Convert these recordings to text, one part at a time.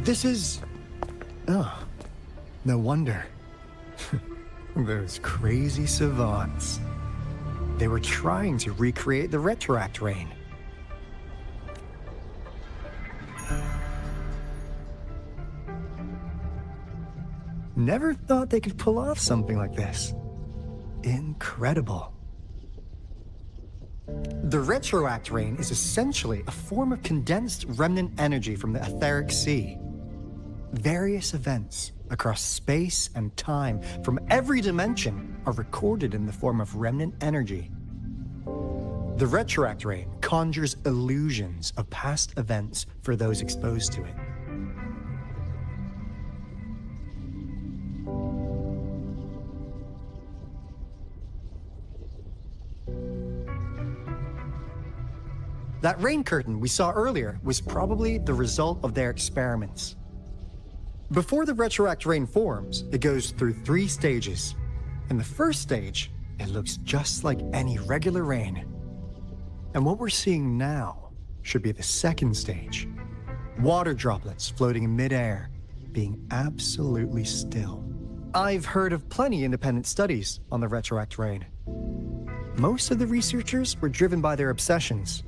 This is... Oh, no wonder. Those crazy savants. They were trying to recreate the retroact rain. Never thought they could pull off something like this. Incredible. The retroact rain is essentially a form of condensed remnant energy from the etheric sea. Various events across space and time from every dimension are recorded in the form of remnant energy. The retroact rain conjures illusions of past events for those exposed to it. That rain curtain we saw earlier was probably the result of their experiments. Before the retroact rain forms, it goes through 3 stages. In the first stage, it looks just like any regular rain. And what we're seeing now should be the second stage. Water droplets floating in midair, being absolutely still. I've heard of plenty independent studies on the retroact rain. Most of the researchers were driven by their obsessions,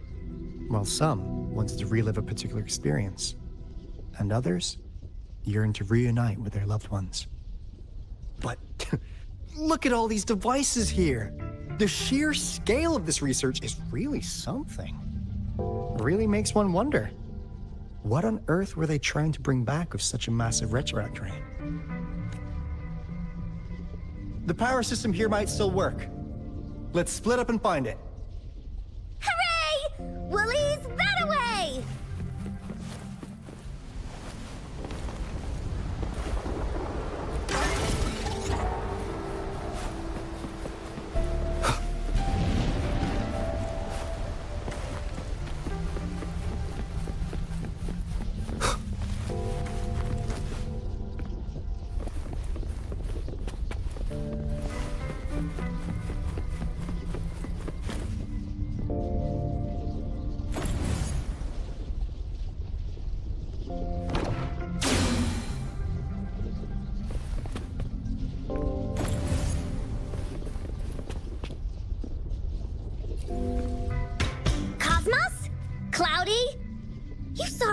while some wanted to relive a particular experience, and others yearned to reunite with their loved ones. But look at all these devices here. The sheer scale of this research is really something. Really makes one wonder, what on earth were they trying to bring back with such a massive retroact rain? The power system here might still work. Let's split up and find it. Hooray! Woolies that away!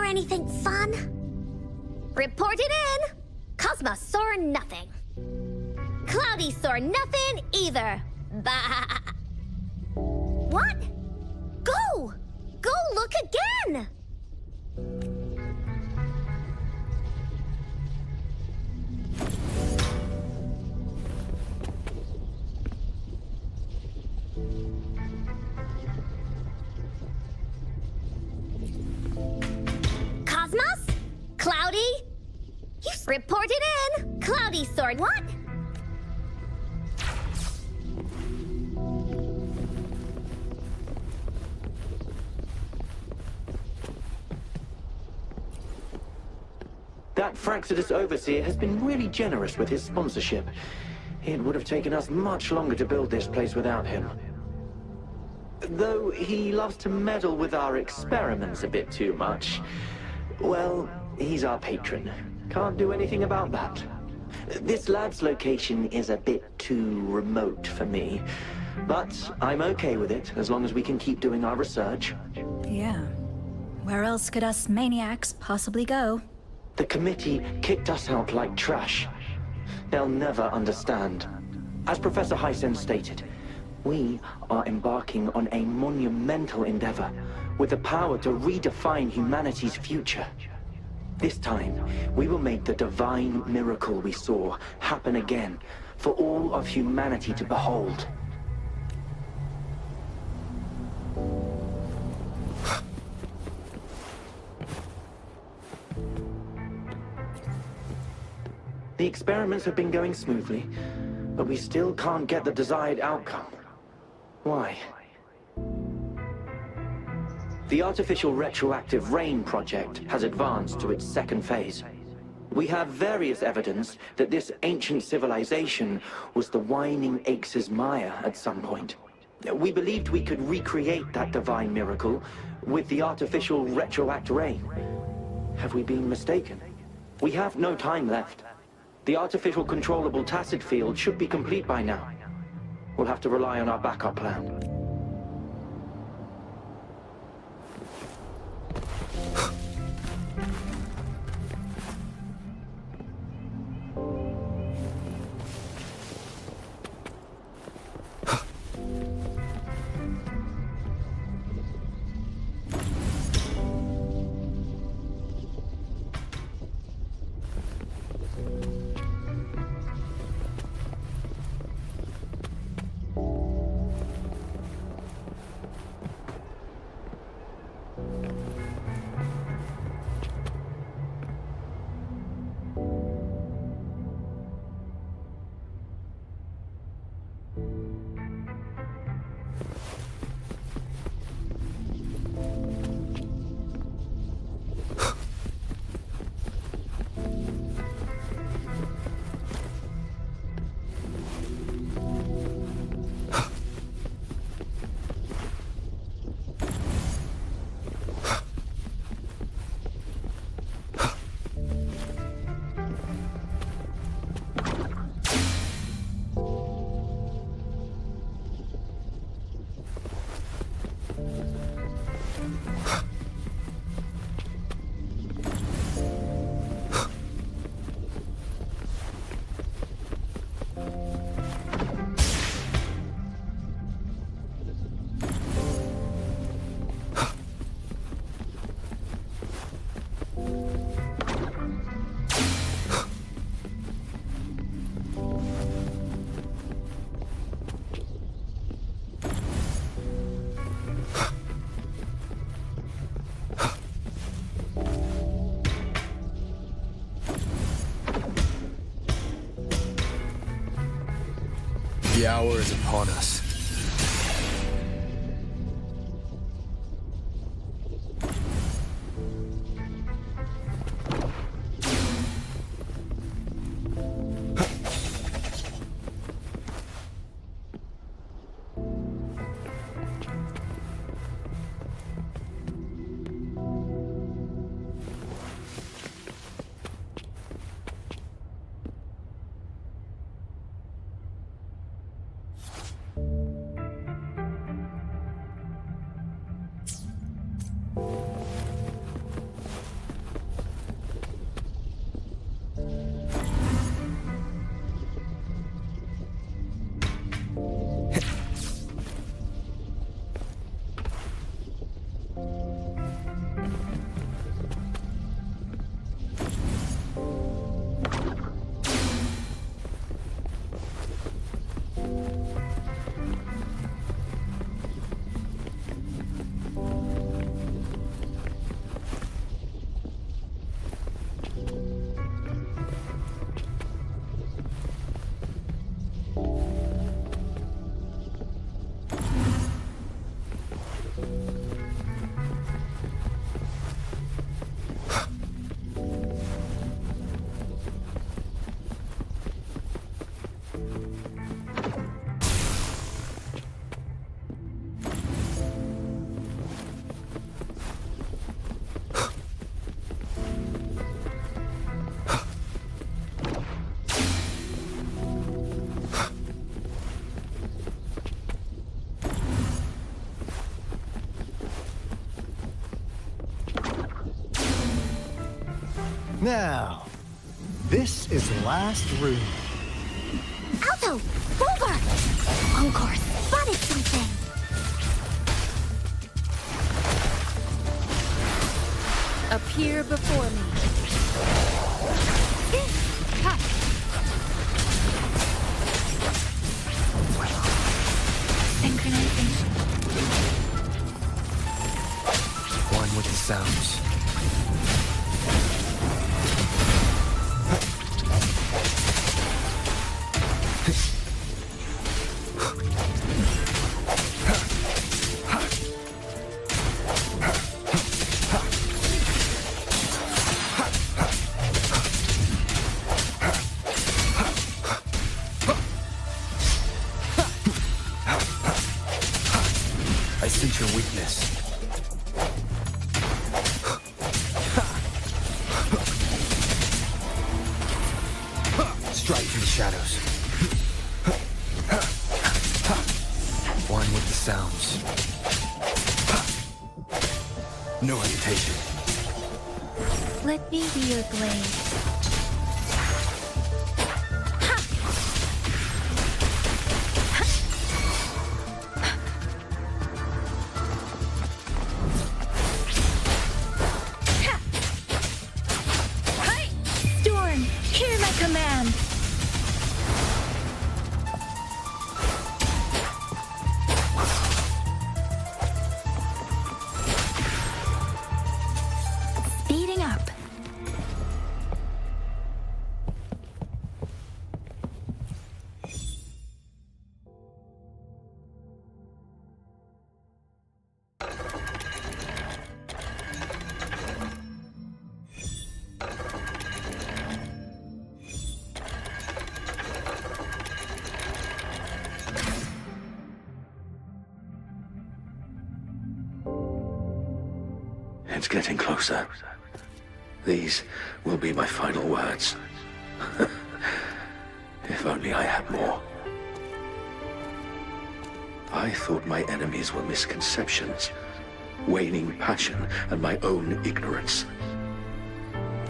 Anything fun? Report it in! Cosmos saw nothing. Cloudy saw nothing either. Bah! What? Go! Go look again! Cloudy? You report it in! Cloudy sword, what? That Fraxidus Overseer has been really generous with his sponsorship. It would have taken us much longer to build this place without him. Though he loves to meddle with our experiments a bit too much. Well, he's our patron. Can't do anything about that. This lab's location is a bit too remote for me. But I'm okay with it, as long as we can keep doing our research. Yeah. Where else could us maniacs possibly go? The committee kicked us out like trash. They'll never understand. As Professor Hysen stated, we are embarking on a monumental endeavor with the power to redefine humanity's future. This time, we will make the divine miracle we saw happen again for all of humanity to behold. The experiments have been going smoothly, but we still can't get the desired outcome. Why? The artificial retroactive rain project has advanced to its second phase. We have various evidence that this ancient civilization was the Whining Aches' Maya at some point. We believed we could recreate that divine miracle with the artificial retroact rain. Have we been mistaken? We have no time left. The artificial controllable tacit field should be complete by now. We'll have to rely on our backup plan. The hour is upon us. Now, this is the last room. Alto, Rover! Encore spotted something! Appear before me. Ha! Synchronization. One with the sounds. I sense your weakness. Strike through the shadows. One with the sounds. No hesitation. Let me be your blade. Storm, hear my command. Speeding up. It's getting closer. These will be my final words. If only I had more. I thought my enemies were misconceptions, waning passion, and my own ignorance.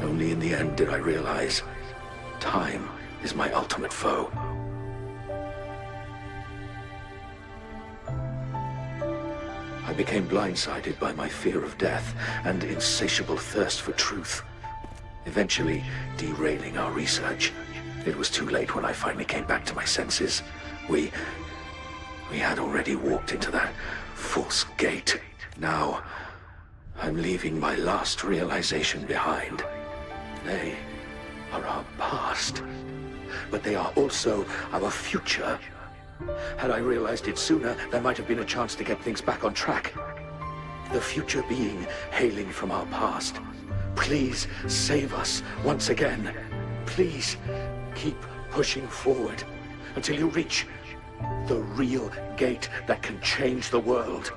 Only in the end did I realize time is my ultimate foe. I became blindsided by my fear of death and insatiable thirst for truth, eventually derailing our research. It was too late when I finally came back to my senses. We had already walked into that false gate. Now, I'm leaving my last realization behind. They are our past, but they are also our future. Had I realized it sooner, there might have been a chance to get things back on track. The future being hailing from our past. Please save us once again. Please keep pushing forward until you reach the real gate that can change the world.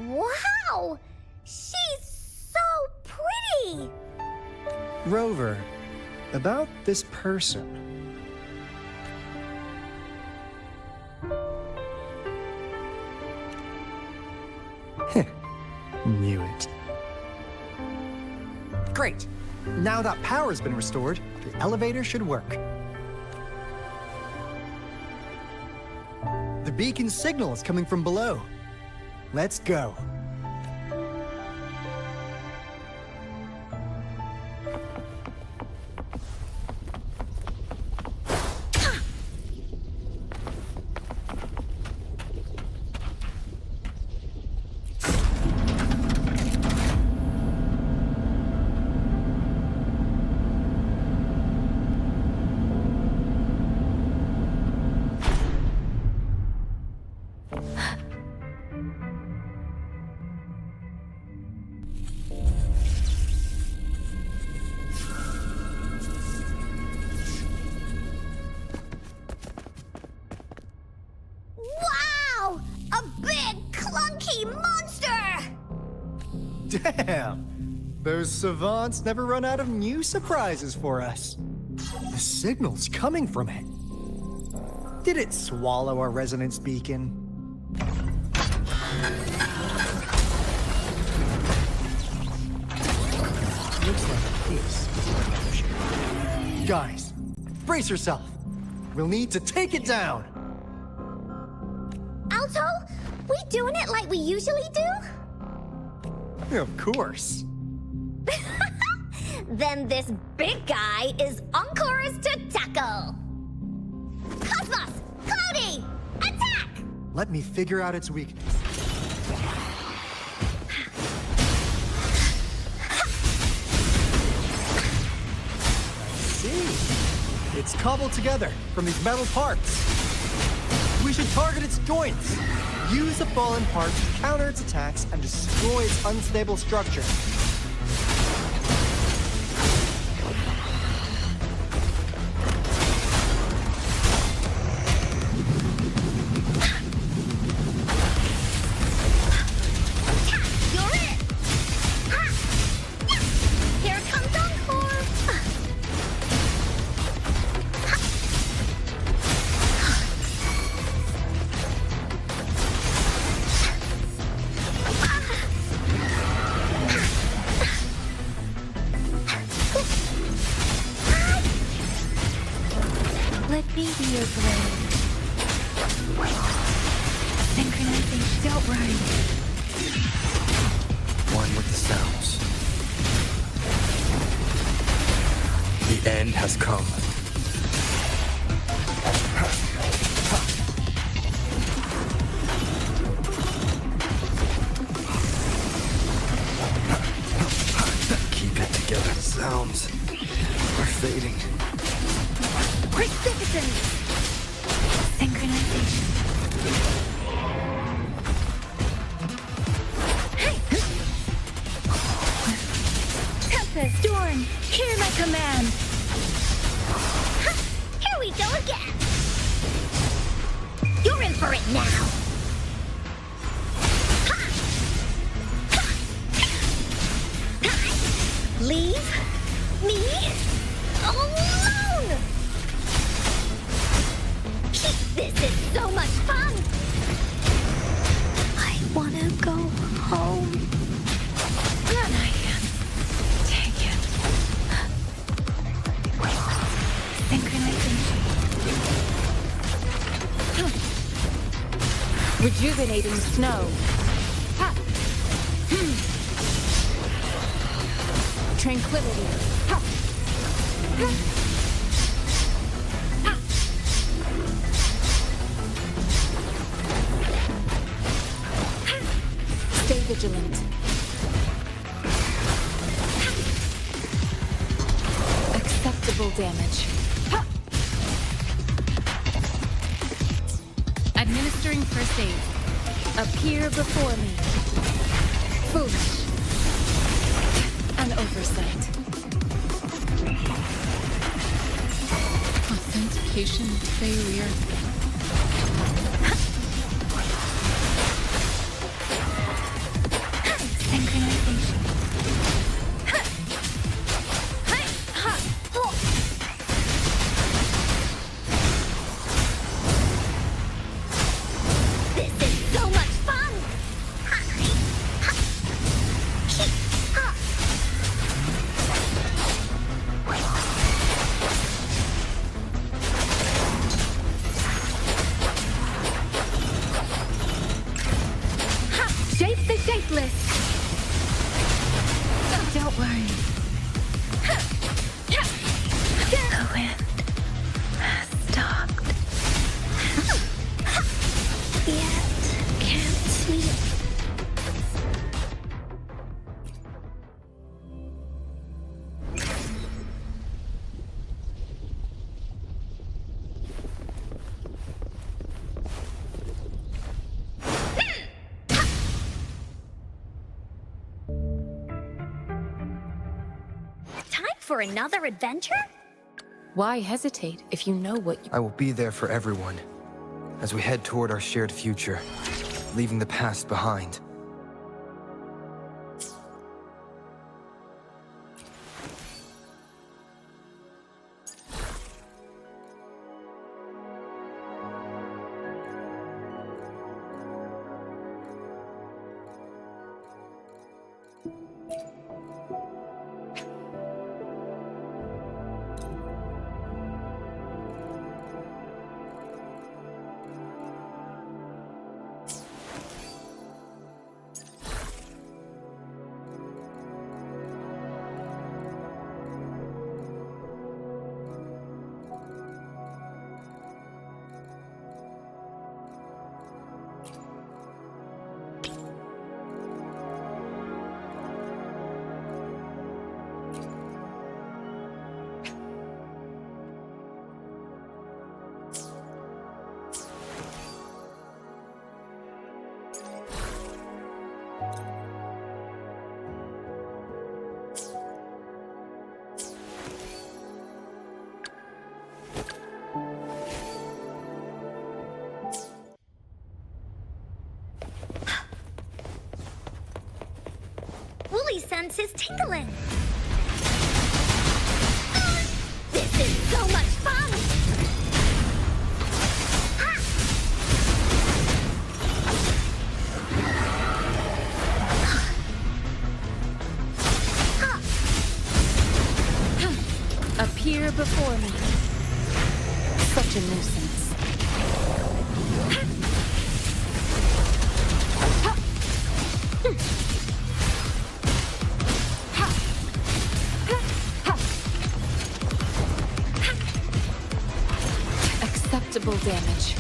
Wow! She's so pretty! Rover, about this person. Knew it. Great. Now that power's been restored, the elevator should work. The beacon signal is coming from below. Let's go. Wow! A big, clunky monster! Damn! Those savants never run out of new surprises for us. The signal's coming from it. Did it swallow our resonance beacon? Looks like this is our mothership. Guys, brace yourself. We'll need to take it down. Alto, we doing it like we usually do? Of course. Then this big guy is Encore's to tackle. Cosmos! Cloudy! Attack! Let me figure out its weakness. I see. It's cobbled together from these metal parts. We should target its joints. Use the fallen parts to counter its attacks and destroy its unstable structure. You're it! Ha! Here comes Encore! Let me be your blade. Synchronization. Don't worry. One with the sounds. The end has come. Keep it together. Sounds are fading. Precipitant! Synchronization. Tempest, Storm, hear my command. Ha! Here we go again! You're in for it now! Ha! Ha! Ha! Leave me alone! This is so much fun! I wanna go home. And I can take it. Synchronization. Rejuvenating snow. Ha! Tranquility. Ha! Ha! Ha! Stay vigilant. Acceptable damage. Ha! Administering first aid. Appear before me. Foolish. An oversight. Authentication failure. Synchronization. This is so much fun! Shape the shapeless. Don't worry. The wind has stopped. Yet can't sleep. Time for another adventure? Why hesitate if you know what you... I will be there for everyone as we head toward our shared future, leaving the past behind. Wooly sense is tingling. This is so much fun! Ha! Appear before me. Such a nuisance. Acceptable damage.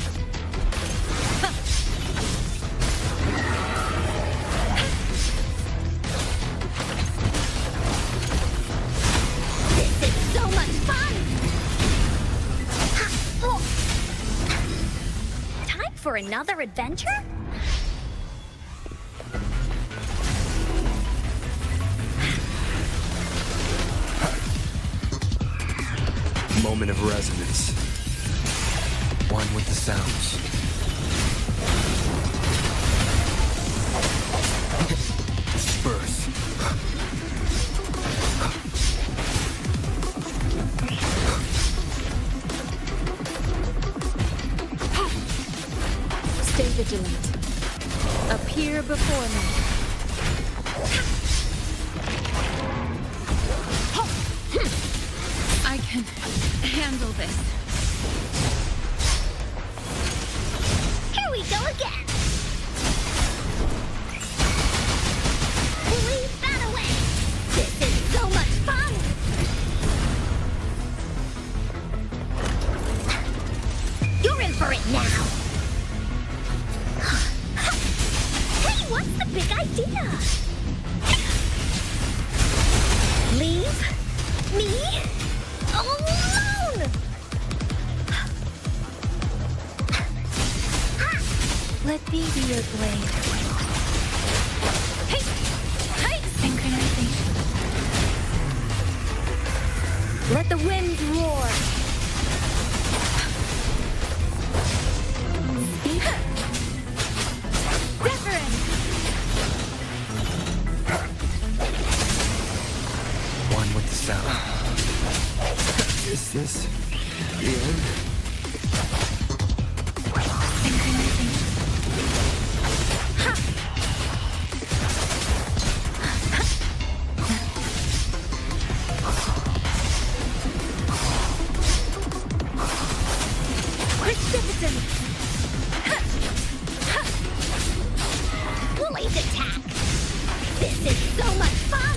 This is so much fun! Time for another adventure? Moment of resonance. One with the sounds. Disperse. Stay vigilant. Appear before me. I can handle this. Here we go again! Leave that away! This is so much fun! You're in for it now! Hey, what's the big idea? Leave me alone! Let me be your blade. Hey! Hey! Synchronization. Let the wind roar! Speak. Reverend! One with the sound. Is this the end? Synchronization. Precipitant! Woolly's attack! This is so much fun!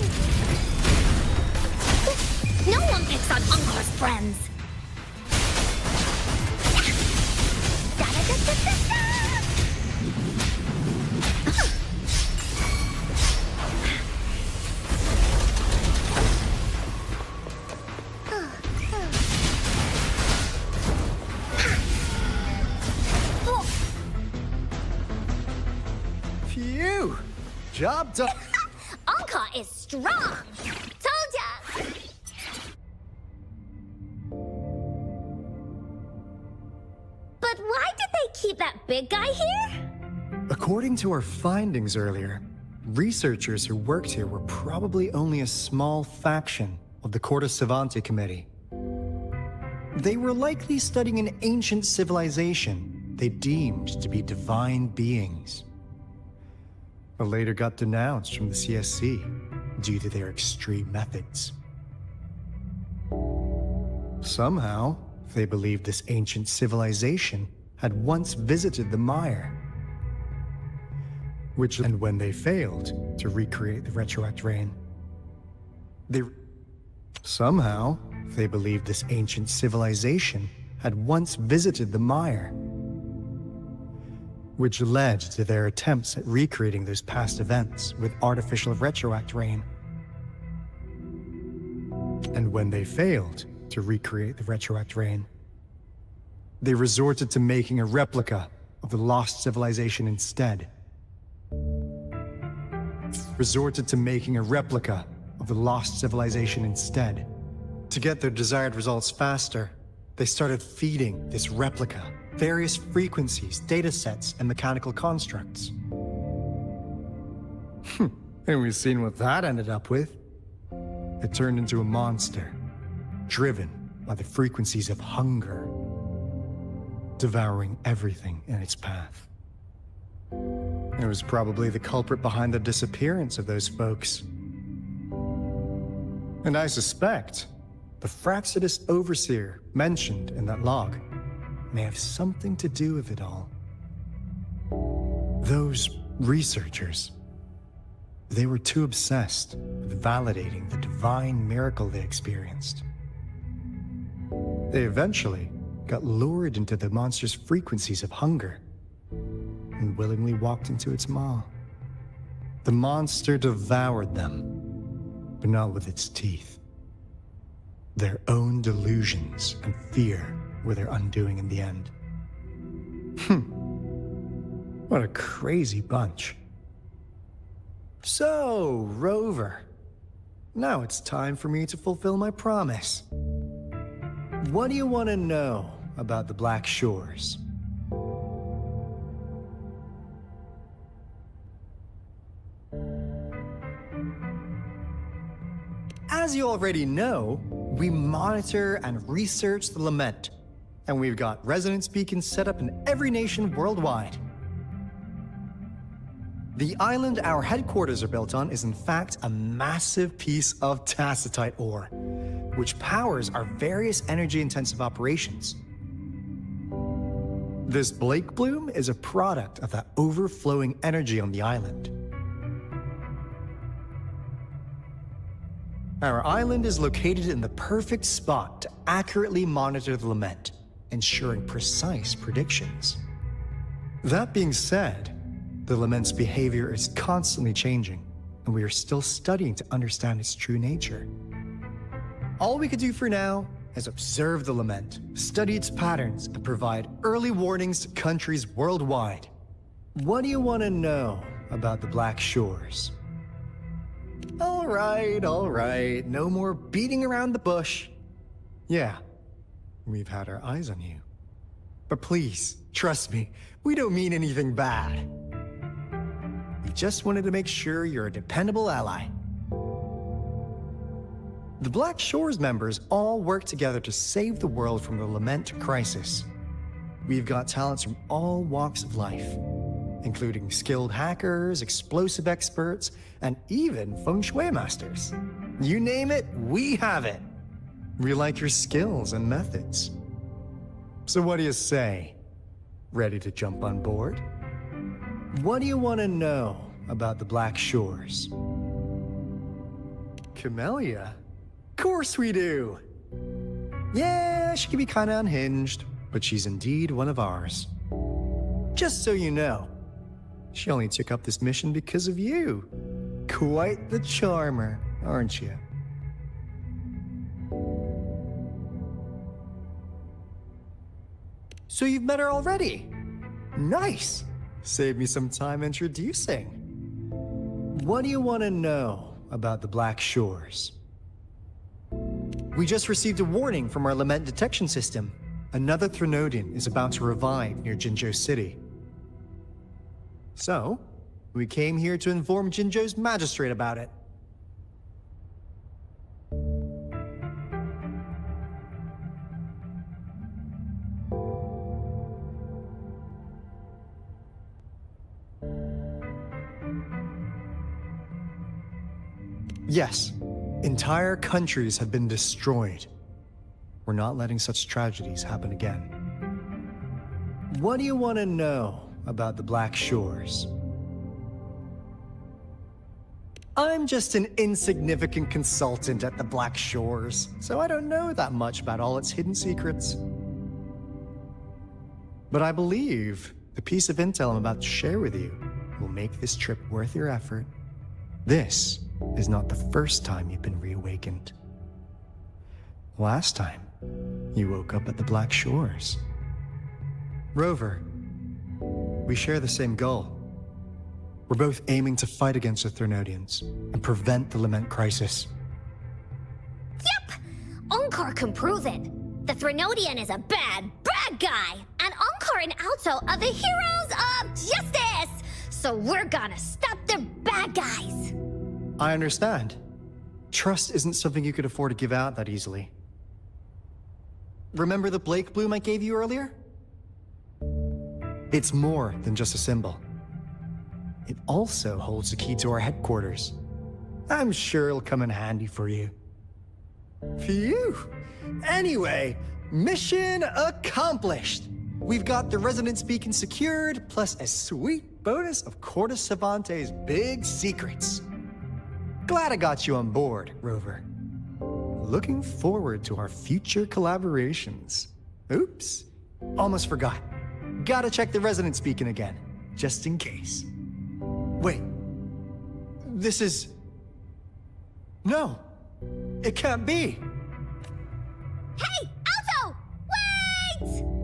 No one picks on Uncor's friends! Da-da-da-da-da-da! Phew! Job done. Anka is strong! Told ya! But why did they keep that big guy here? According to our findings earlier, researchers who worked here were probably only a small faction of the Corte Savante Committee. They were likely studying an ancient civilization they deemed to be divine beings. But later got denounced from the CSC due to their extreme methods. Somehow, they believed this ancient civilization had once visited the mire, and when they failed to recreate the retroact rain, somehow, they believed this ancient civilization had once visited the mire, which led to their attempts at recreating those past events with artificial retroact rain. And when they failed to recreate the retroact rain, they resorted to making a replica of the lost civilization instead. To get their desired results faster, they started feeding this replica various frequencies, data sets, and mechanical constructs. And we've seen what that ended up with. It turned into a monster, driven by the frequencies of hunger, devouring everything in its path. It was probably the culprit behind the disappearance of those folks. And I suspect the Fraxidus Overseer mentioned in that log may have something to do with it all. Those researchers, they were too obsessed with validating the divine miracle they experienced. They eventually got lured into the monster's frequencies of hunger and willingly walked into its maw. The monster devoured them, but not with its teeth. Their own delusions and fear were their undoing in the end. What a crazy bunch. So, Rover, now it's time for me to fulfill my promise. What do you want to know about the Black Shores? As you already know, we monitor and research the Lament, and we've got resonance beacons set up in every nation worldwide. The island our headquarters are built on is in fact a massive piece of tacitite ore, which powers our various energy-intensive operations. This Blake Bloom is a product of that overflowing energy on the island. Our island is located in the perfect spot to accurately monitor the Lament, ensuring precise predictions. That being said, the Lament's behavior is constantly changing, and we are still studying to understand its true nature. All we could do for now is observe the Lament, study its patterns, and provide early warnings to countries worldwide. What do you want to know about the Black Shores? All right, no more beating around the bush. Yeah, we've had our eyes on you. But please, trust me, we don't mean anything bad. We just wanted to make sure you're a dependable ally. The Black Shores members all work together to save the world from the Lament crisis. We've got talents from all walks of life, including skilled hackers, explosive experts, and even feng shui masters. You name it, we have it. We like your skills and methods. So what do you say? Ready to jump on board? What do you want to know about the Black Shores? Camellia? Of course we do! Yeah, she can be kinda unhinged, but she's indeed one of ours. Just so you know, she only took up this mission because of you. Quite the charmer, aren't you? So you've met her already? Nice! Save me some time introducing. What do you want to know about the Black Shores? We just received a warning from our Lament detection system. Another Threnodian is about to revive near Jinzhou City. So, we came here to inform Jinzhou's magistrate about it. Yes, entire countries have been destroyed. We're not letting such tragedies happen again. What do you want to know about the Black Shores? I'm just an insignificant consultant at the Black Shores, so I don't know that much about all its hidden secrets. But I believe the piece of intel I'm about to share with you will make this trip worth your effort. This is not the first time you've been reawakened. Last time, you woke up at the Black Shores. Rover, we share the same goal. We're both aiming to fight against the Threnodians and prevent the Lament Crisis. Yep! Onkar can prove it. The Threnodian is a bad, bad guy, and Onkar and Alto are the heroes of justice! So we're gonna stop the bad guys! I understand. Trust isn't something you could afford to give out that easily. Remember the Blake Bloom I gave you earlier? It's more than just a symbol. It also holds the key to our headquarters. I'm sure it'll come in handy for you. Phew! Anyway, mission accomplished! We've got the resonance beacon secured, plus a sweet bonus of Cortus Savante's big secrets. Glad I got you on board, Rover. Looking forward to our future collaborations. Oops, almost forgot. Gotta check the resonance beacon again, just in case. Wait, this is... No, it can't be. Hey, Alto! Wait!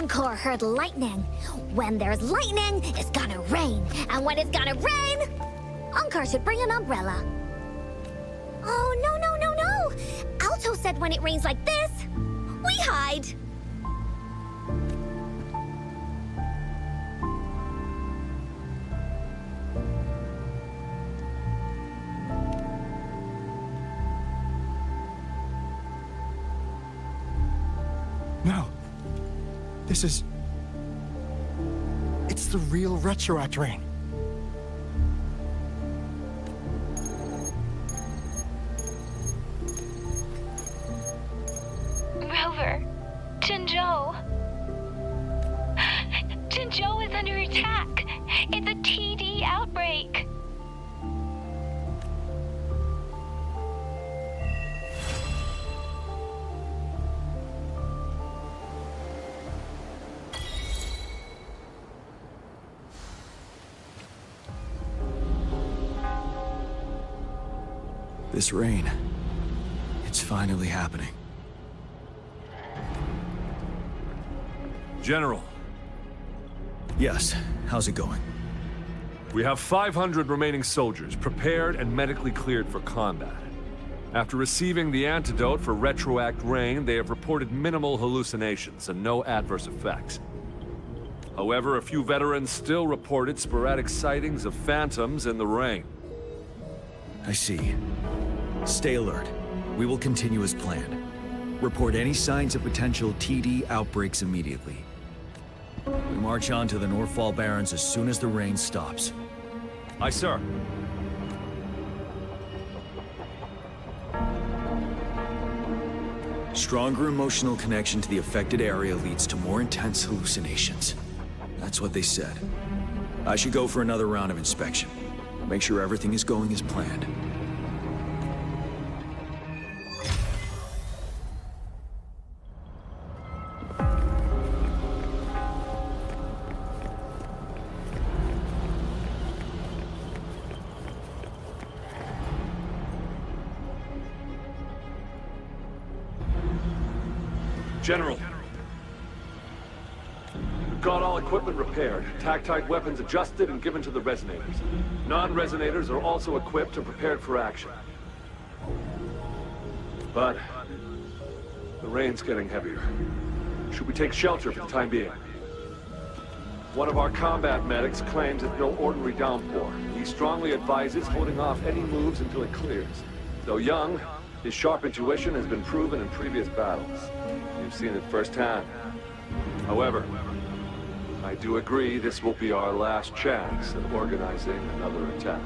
Encore heard lightning. When there's lightning, it's gonna rain. And when it's gonna rain, Encore should bring an umbrella. Oh, no, no, no, no! Alto said when it rains like this, we hide. No. This is... It's the real Retroact rain. Rover, Jinzhou. Jinzhou is under attack. It's a TD outbreak. This rain, it's finally happening. General, Yes, how's it going? we have 500 remaining soldiers prepared and medically cleared for combat. After receiving the antidote for Retroact Rain, they have reported minimal hallucinations and no adverse effects. However, a few veterans still reported sporadic sightings of phantoms in the rain. I see. Stay alert. We will continue as planned. Report any signs of potential TD outbreaks immediately. We march on to the Northfall Barrens as soon as the rain stops. Aye, sir. Stronger emotional connection to the affected area leads to more intense hallucinations. That's what they said. I should go for another round of inspection. Make sure everything is going as planned. General, we've got all equipment repaired, tactite weapons adjusted and given to the resonators. Non-resonators are also equipped and prepared for action. But the rain's getting heavier. Should we take shelter for the time being? One of our combat medics claims it's no ordinary downpour. He strongly advises holding off any moves until it clears. Though young, his sharp intuition has been proven in previous battles. You've seen it firsthand. However, I do agree this will be our last chance at organizing another attack.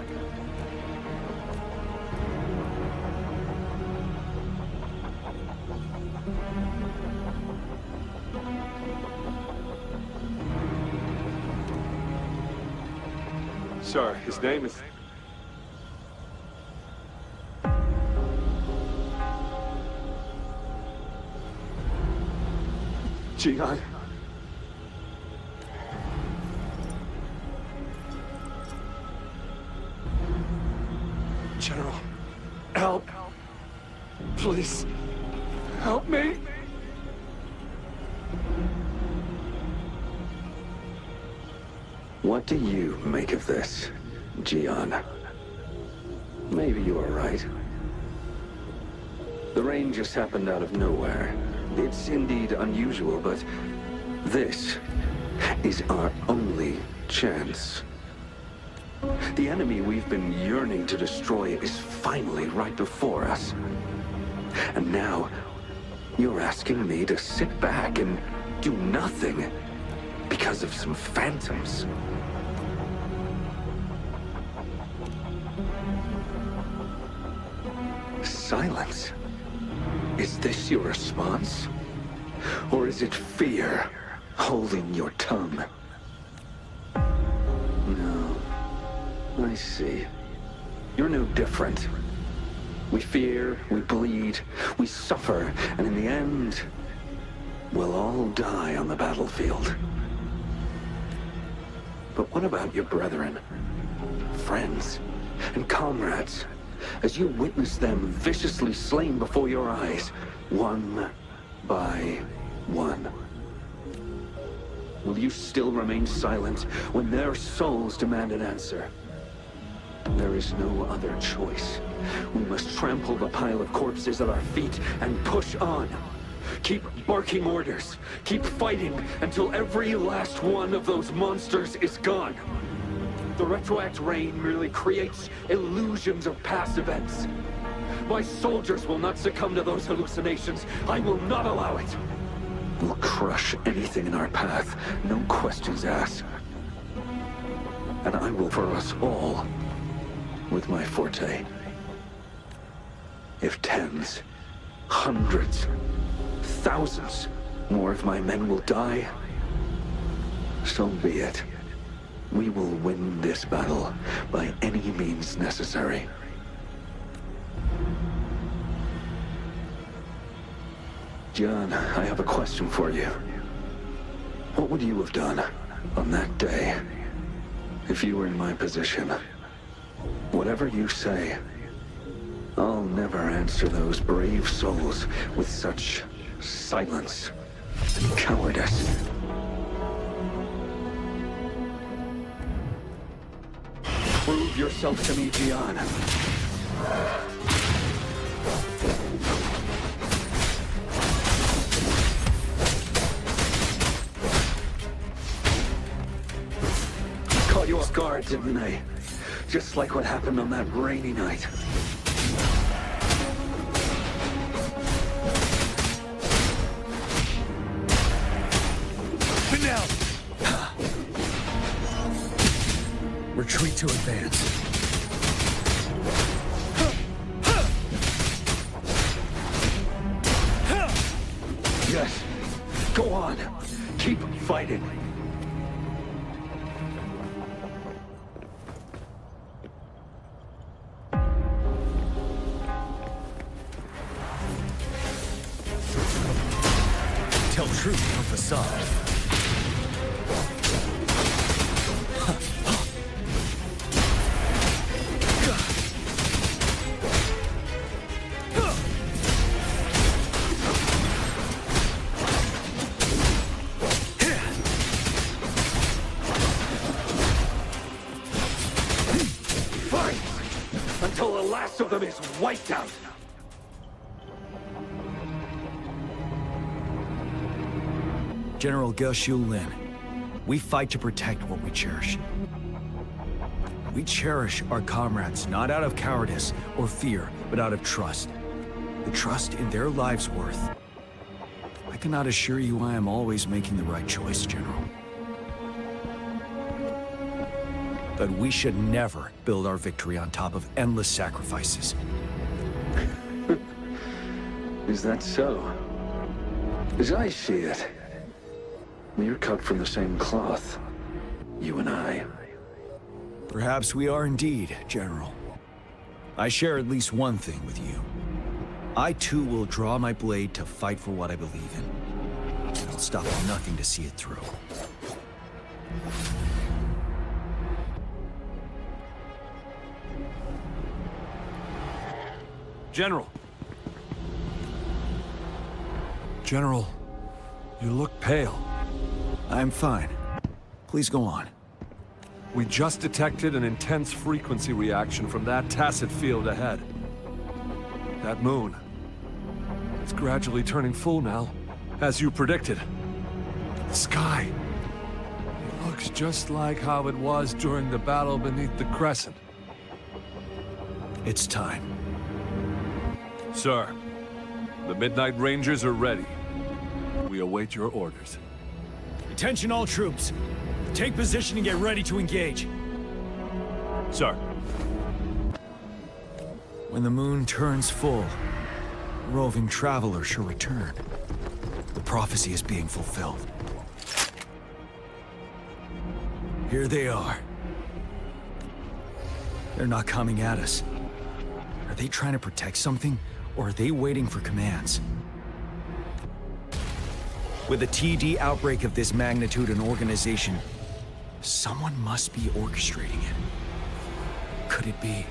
Sir, his name is... Jian. General, help. Please, help me. What do you make of this, Jian? Maybe you are right. The rain just happened out of nowhere. It's indeed unusual, but this is our only chance. The enemy we've been yearning to destroy is finally right before us. And now, you're asking me to sit back and do nothing because of some phantoms. Silence. Is this your response? Or is it fear holding your tongue? No. I see. You're no different. We fear, we bleed, we suffer, and in the end, we'll all die on the battlefield. But what about your brethren, friends, and comrades? As you witness them viciously slain before your eyes, one by one. Will you still remain silent when their souls demand an answer? There is no other choice. We must trample the pile of corpses at our feet and push on. Keep barking orders. Keep fighting until every last one of those monsters is gone. The retroact rain merely creates illusions of past events. My soldiers will not succumb to those hallucinations. I will not allow it. We'll crush anything in our path, no questions asked. And I will for us all, with my forte. If tens, hundreds, thousands more of my men will die, so be it. We will win this battle by any means necessary. John, I have a question for you. What would you have done on that day if you were in my position? Whatever you say, I'll never answer those brave souls with such silence and cowardice. Prove yourself to me, Gian. Caught you off guard, didn't I? Just like what happened on that rainy night. Retreat to advance. Yes. Go on. Keep fighting. Tell truth from facade. Until the last of them is wiped out. General Ge Lin, we fight to protect what we cherish. We cherish our comrades not out of cowardice or fear, but out of trust. The trust in their lives' worth. I cannot assure you I am always making the right choice, General. But we should never build our victory on top of endless sacrifices. Is that so? As I see it, we're cut from the same cloth, you and I. Perhaps we are indeed, General. I share at least one thing with you. I too will draw my blade to fight for what I believe in. I'll stop at nothing to see it through. General. General, you look pale. I'm fine. Please go on. We just detected an intense frequency reaction from that tacit field ahead. That moon. It's gradually turning full now, as you predicted. The sky. It looks just like how it was during the battle beneath the crescent. It's time. Sir, the Midnight Rangers are ready. We await your orders. Attention all troops. Take position and get ready to engage. Sir. When the moon turns full, a roving traveler shall return. The prophecy is being fulfilled. Here they are. They're not coming at us. Are they trying to protect something, or are they waiting for commands? With a TD outbreak of this magnitude and organization, someone must be orchestrating it. Could it be?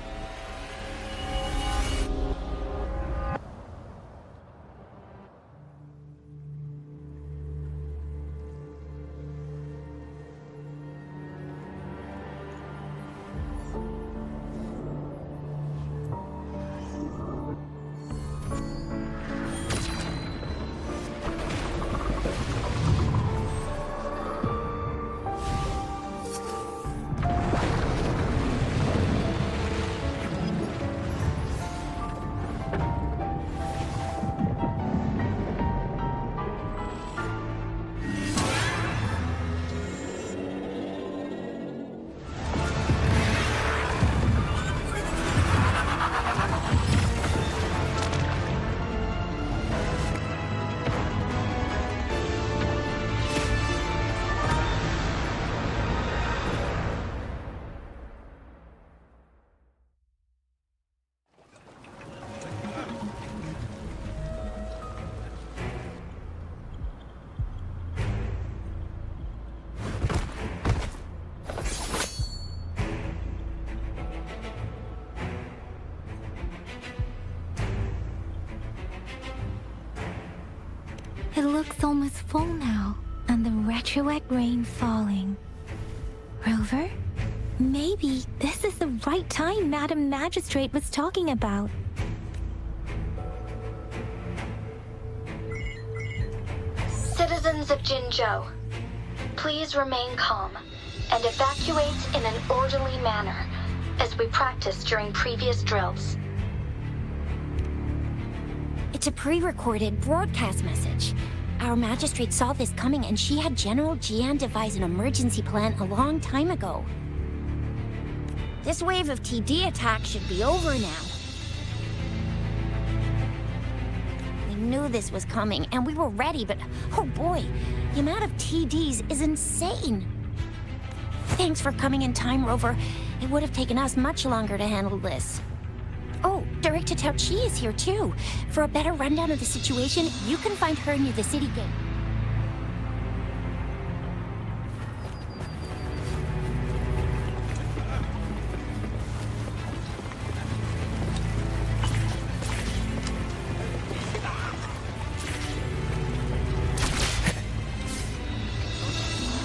It looks almost full now, and the retroact rain falling. Rover? Maybe this is the right time Madam Magistrate was talking about. Citizens of Jinzhou, please remain calm and evacuate in an orderly manner, as we practiced during previous drills. It's a pre-recorded broadcast message. Our magistrate saw this coming and she had General Jian devise an emergency plan a long time ago. This wave of TD attacks should be over now. We knew this was coming and we were ready, but oh boy, the amount of TDs is insane. Thanks for coming in time, Rover. It would have taken us much longer to handle this. Oh, Director Tao Chi is here too. For a better rundown of the situation, you can find her near the city gate.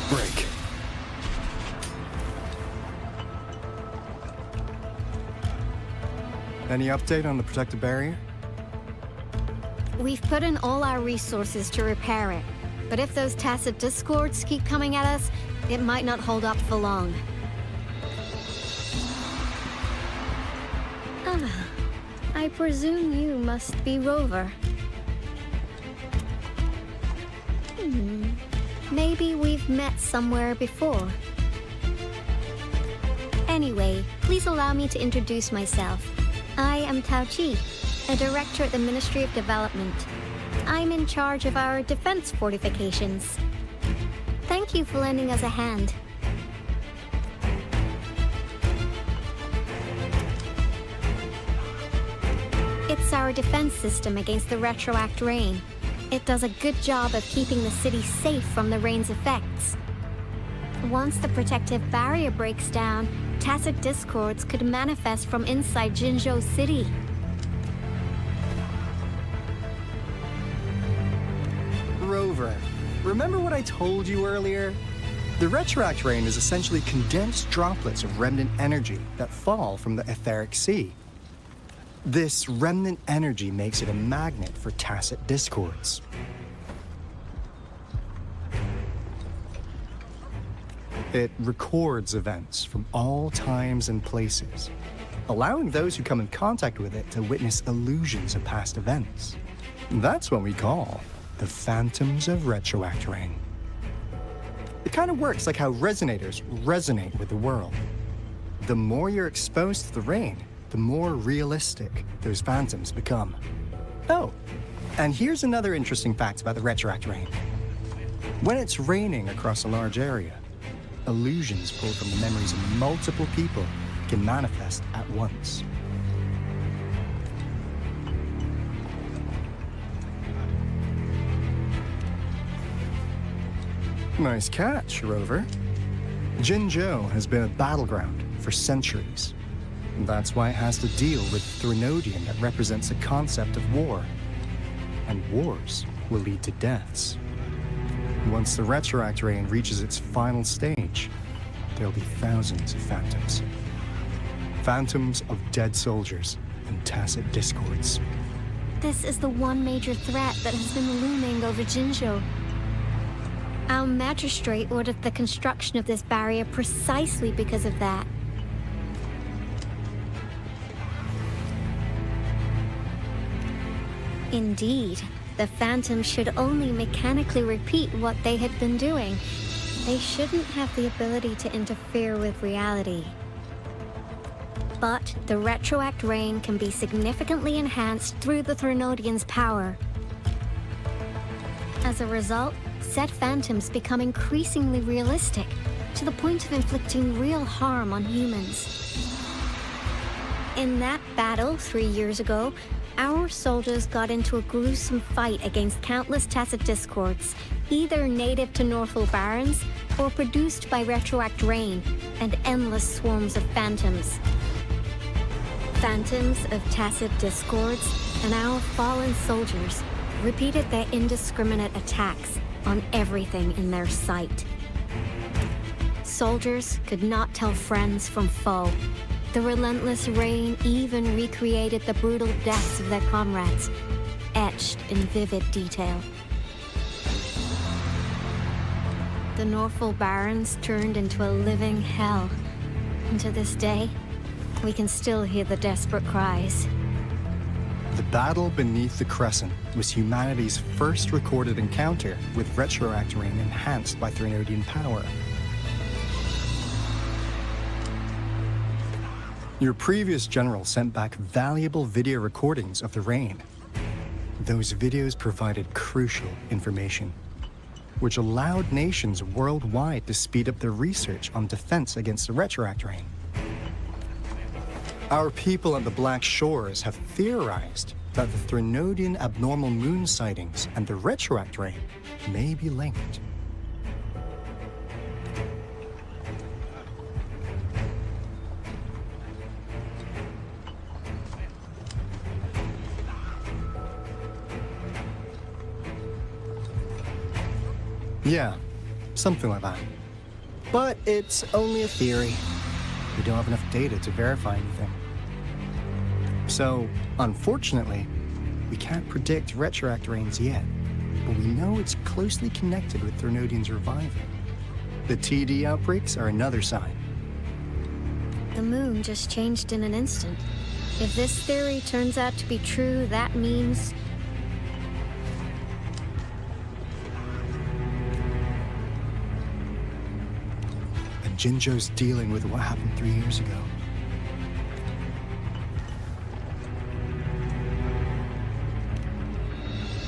Break. Any update on the protective barrier? We've put in all our resources to repair it. But if those tacit discords keep coming at us, it might not hold up for long. Ah, I presume you must be Rover. Maybe we've met somewhere before. Anyway, please allow me to introduce myself. I am Tao Chi, a director at the Ministry of Development. I'm in charge of our defense fortifications. Thank you for lending us a hand. It's our defense system against the retroact rain. It does a good job of keeping the city safe from the rain's effects. Once the protective barrier breaks down, tacit discords could manifest from inside Jinzhou City. Rover, remember what I told you earlier? The retroact rain is essentially condensed droplets of remnant energy that fall from the etheric sea. This remnant energy makes it a magnet for tacit discords. It records events from all times and places, allowing those who come in contact with it to witness illusions of past events. That's what we call the phantoms of retroact rain. It kind of works like how resonators resonate with the world. The more you're exposed to the rain, the more realistic those phantoms become. Oh, and here's another interesting fact about the retroact rain. When it's raining across a large area, illusions pulled from the memories of multiple people can manifest at once. Nice catch, Rover. Jinzhou has been a battleground for centuries. That's why it has to deal with Threnodian that represents the concept of war. And wars will lead to deaths. Once the retroact rain reaches its final stage, there'll be thousands of phantoms. Phantoms of dead soldiers and tacit discords. This is the one major threat that has been looming over Jinzhou. Our magistrate ordered the construction of this barrier precisely because of that. Indeed, the phantoms should only mechanically repeat what they had been doing. They shouldn't have the ability to interfere with reality. But the retroact rain can be significantly enhanced through the Threnodian's power. As a result, said phantoms become increasingly realistic, to the point of inflicting real harm on humans. In that battle 3 years ago, our soldiers got into a gruesome fight against countless tacit discords, either native to Northal Barrens or produced by retroact rain and endless swarms of phantoms. Phantoms of tacit discords and our fallen soldiers, repeated their indiscriminate attacks on everything in their sight. Soldiers could not tell friends from foe. The relentless rain even recreated the brutal deaths of their comrades, etched in vivid detail. The Norfolk Barrens turned into a living hell. And to this day, we can still hear the desperate cries. The battle beneath the Crescent was humanity's first recorded encounter with retroact rain enhanced by Threnodian power. Your previous general sent back valuable video recordings of the rain. Those videos provided crucial information, which allowed nations worldwide to speed up their research on defense against the retroact rain. Our people at the Black Shores have theorized that the Threnodian abnormal moon sightings and the retroact rain may be linked. Yeah, something like that. But it's only a theory. We don't have enough data to verify anything. So, unfortunately, we can't predict retroact rains yet, but we know it's closely connected with Threnodian's revival. The TD outbreaks are another sign. The moon just changed in an instant. If this theory turns out to be true, that means... And Jinzhou's dealing with what happened 3 years ago.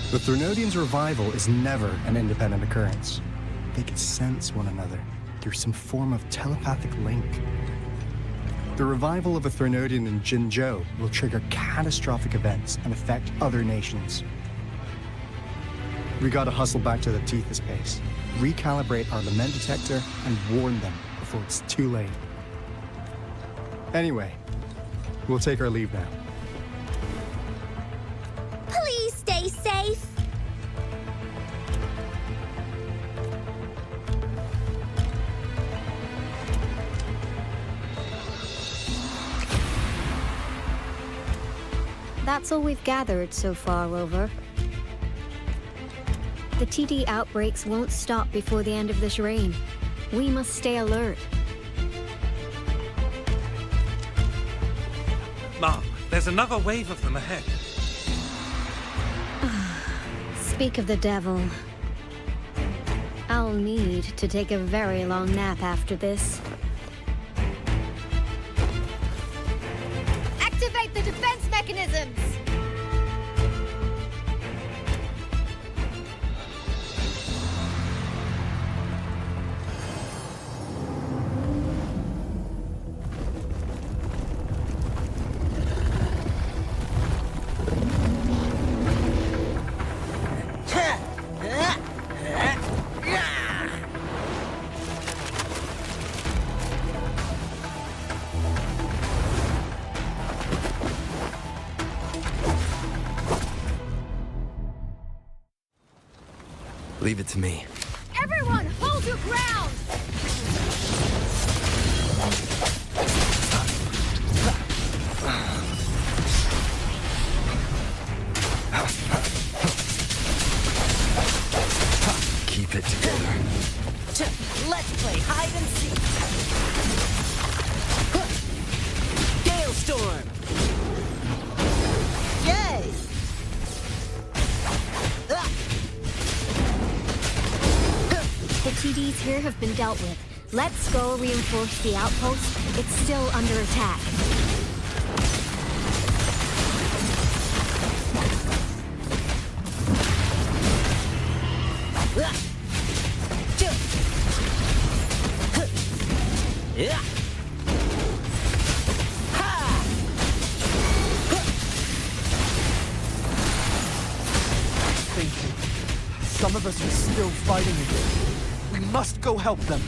The Threnodians' revival is never an independent occurrence. They can sense one another through some form of telepathic link. The revival of a Threnodian in Jinzhou will trigger catastrophic events and affect other nations. We gotta hustle back to the teeth of space, recalibrate our lament detector, and warn them before it's too late. Anyway, we'll take our leave now. Please stay safe. That's all we've gathered so far, Rover. The TD outbreaks won't stop before the end of this reign. We must stay alert. Mom, there's another wave of them ahead. Speak of the devil. I'll need to take a very long nap after this. Activate the defense mechanisms! Leave it to me. Everyone, hold your ground! Keep it together. Let's play hide and seek. Gale storm. Yay! The TDs here have been dealt with. Let's go reinforce the outpost. It's still under attack. Yeah. Some of us are still fighting again. We must go help them.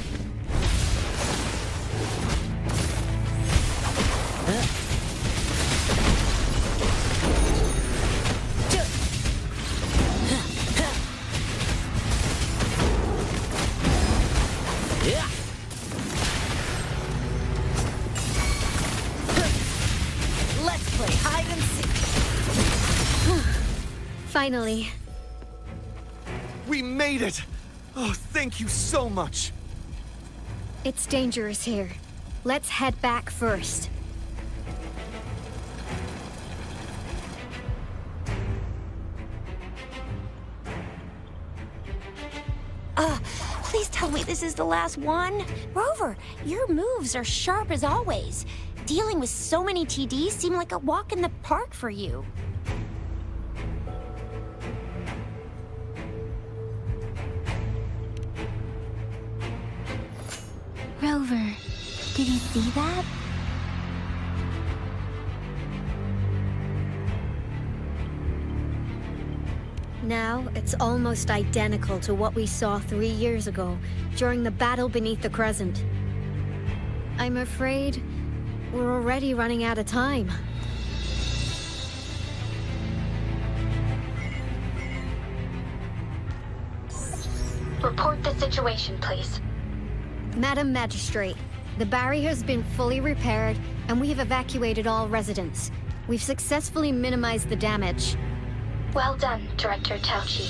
Finally. We made it! Oh, thank you so much! It's dangerous here. Let's head back first. Please tell me this is the last one. Rover, your moves are sharp as always. Dealing with so many TDs seemed like a walk in the park for you. Rover, did you see that? Now, it's almost identical to what we saw 3 years ago, during the battle beneath the Crescent. I'm afraid we're already running out of time. Report the situation, please. Madam Magistrate, the barrier has been fully repaired, and we have evacuated all residents. We've successfully minimized the damage. Well done, Director Tauchi.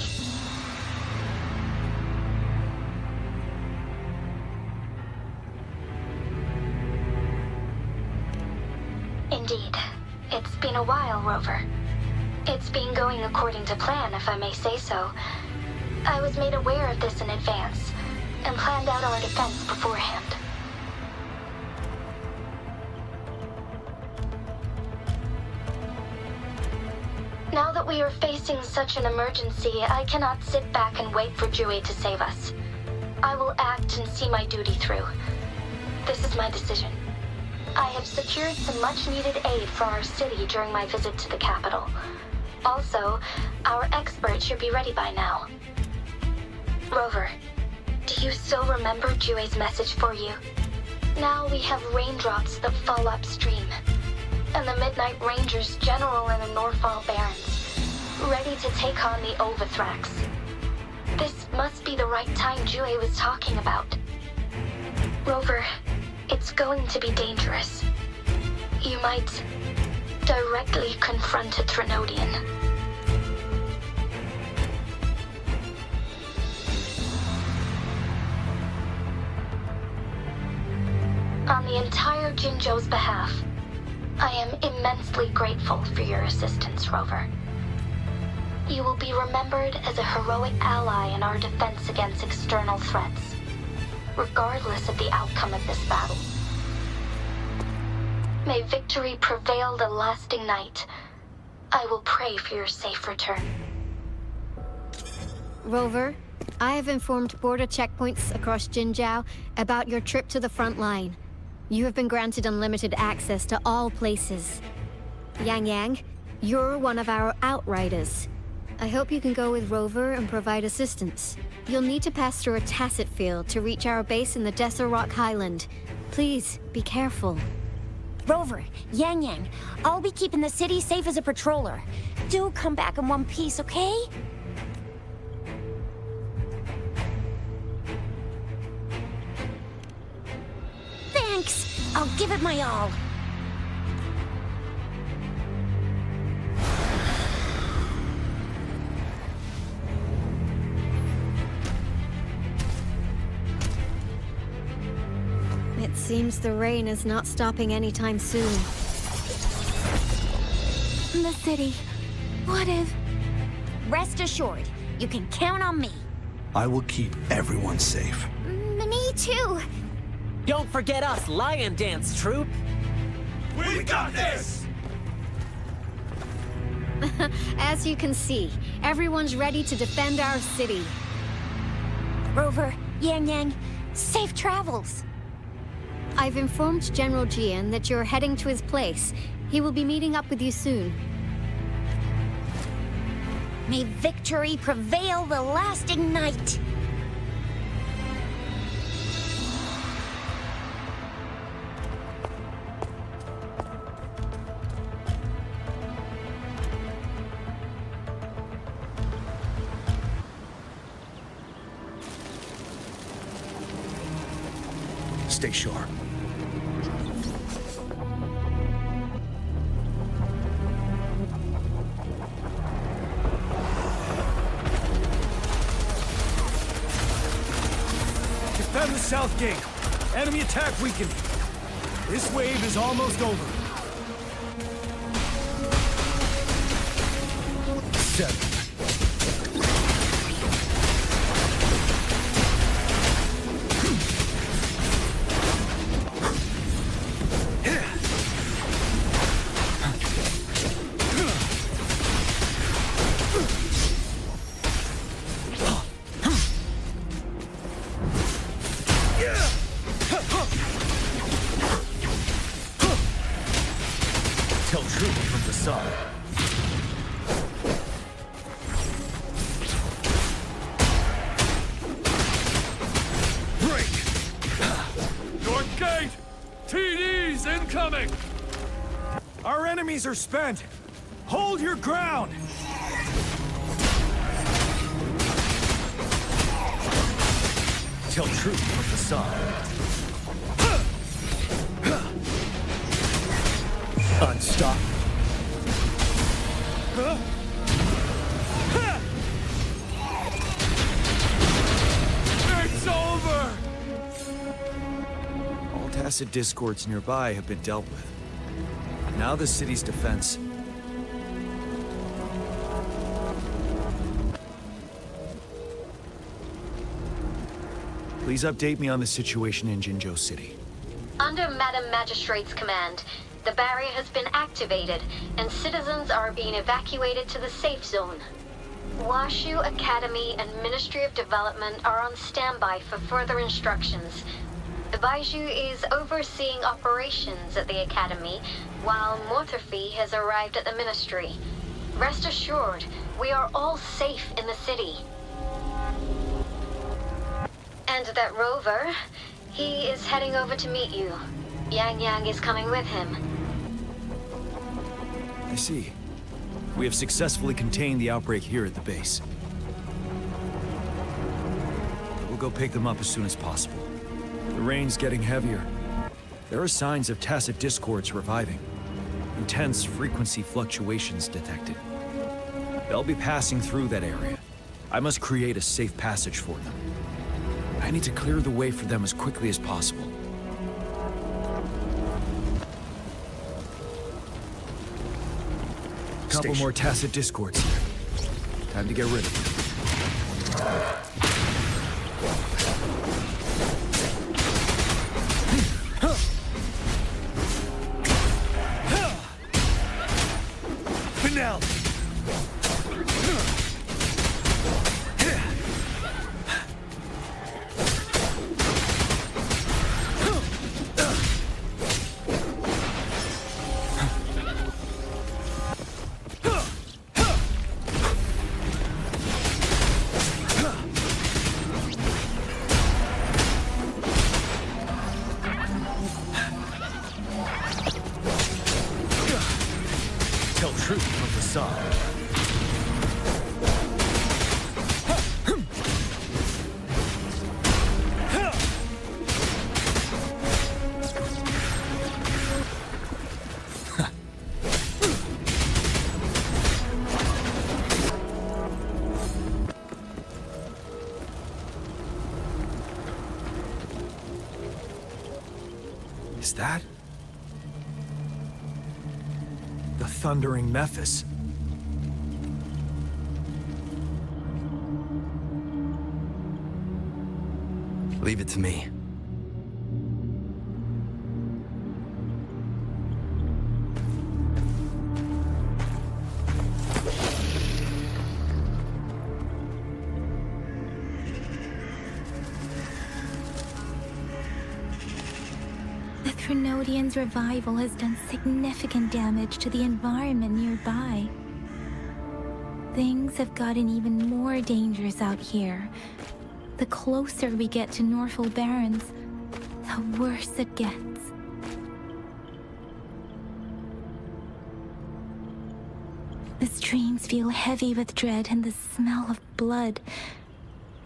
Indeed. It's been a while, Rover. It's been going according to plan, if I may say so. I was made aware of this in advance, and planned out our defense beforehand. Now that we are facing such an emergency, I cannot sit back and wait for Jue to save us. I will act and see my duty through. This is my decision. I have secured some much-needed aid for our city during my visit to the capital. Also, our expert should be ready by now. Rover, do you still remember Jue's message for you? Now we have raindrops that fall upstream, and the Midnight Rangers General in the Norfall Barrens, ready to take on the Overthrax. This must be the right time Jue was talking about. Rover, it's going to be dangerous. You might directly confront a Trinodian. On the entire Jinzhou's behalf, I am immensely grateful for your assistance, Rover. You will be remembered as a heroic ally in our defense against external threats, regardless of the outcome of this battle. May victory prevail the lasting night. I will pray for your safe return. Rover, I have informed border checkpoints across Jinzhou about your trip to the front line. You have been granted unlimited access to all places. Yang Yang, you're one of our outriders. I hope you can go with Rover and provide assistance. You'll need to pass through a tacet field to reach our base in the Desert Rock Highland. Please, be careful. Rover, Yang Yang, I'll be keeping the city safe as a patroller. Do come back in one piece, okay? Thanks. I'll give it my all. It seems the rain is not stopping anytime soon. The city. What if... Rest assured, you can count on me. I will keep everyone safe. Me too. Don't forget us, Lion Dance Troop! We got this! As you can see, everyone's ready to defend our city. Rover, Yang Yang, safe travels. I've informed General Jian that you're heading to his place. He will be meeting up with you soon. May victory prevail the lasting night. Stay sharp. south gate. Enemy attack weakened. This wave is almost over. 7. Tell truth from the side. North gate! TDs incoming! Our enemies are spent. Hold your ground. Tell truth from the side. Unstoppable. It's over! All tacit discords nearby have been dealt with. Now the city's defense. Please update me on the situation in Jinzhou City. Under Madam Magistrate's command, the barrier has been activated, and citizens are being evacuated to the safe zone. Washu Academy and Ministry of Development are on standby for further instructions. Baiju is overseeing operations at the Academy, while Mortherfee has arrived at the Ministry. Rest assured, we are all safe in the city. And that rover, he is heading over to meet you. Yang Yang is coming with him. I see. We have successfully contained the outbreak here at the base. We'll go pick them up as soon as possible. The rain's getting heavier. There are signs of tacit discords reviving. Intense frequency fluctuations detected. They'll be passing through that area. I must create a safe passage for them. I need to clear the way for them as quickly as possible. Couple more tacit discords here. Time to get rid of them. Finale! Tell truth from the side. Is that the thundering Mephis? Leave it to me. The Threnodian's revival has done significant damage to the environment nearby. Things have gotten even more dangerous out here. The closer we get to Norfolk Barrens, the worse it gets. The streams feel heavy with dread and the smell of blood.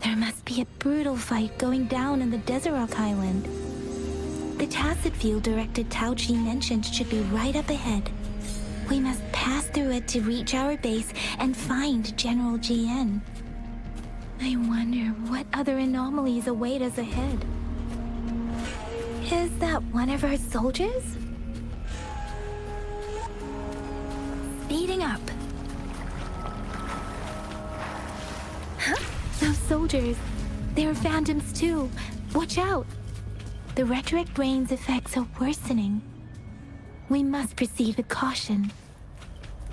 There must be a brutal fight going down in the Desert Island. The tacit field Director Tao Chi mentioned should be right up ahead. We must pass through it to reach our base and find General GN. I wonder what other anomalies await us ahead. Is that one of our soldiers? Speeding up. Huh? Those soldiers. They're phantoms too. Watch out. The retroact rain's effects are worsening. We must proceed with caution.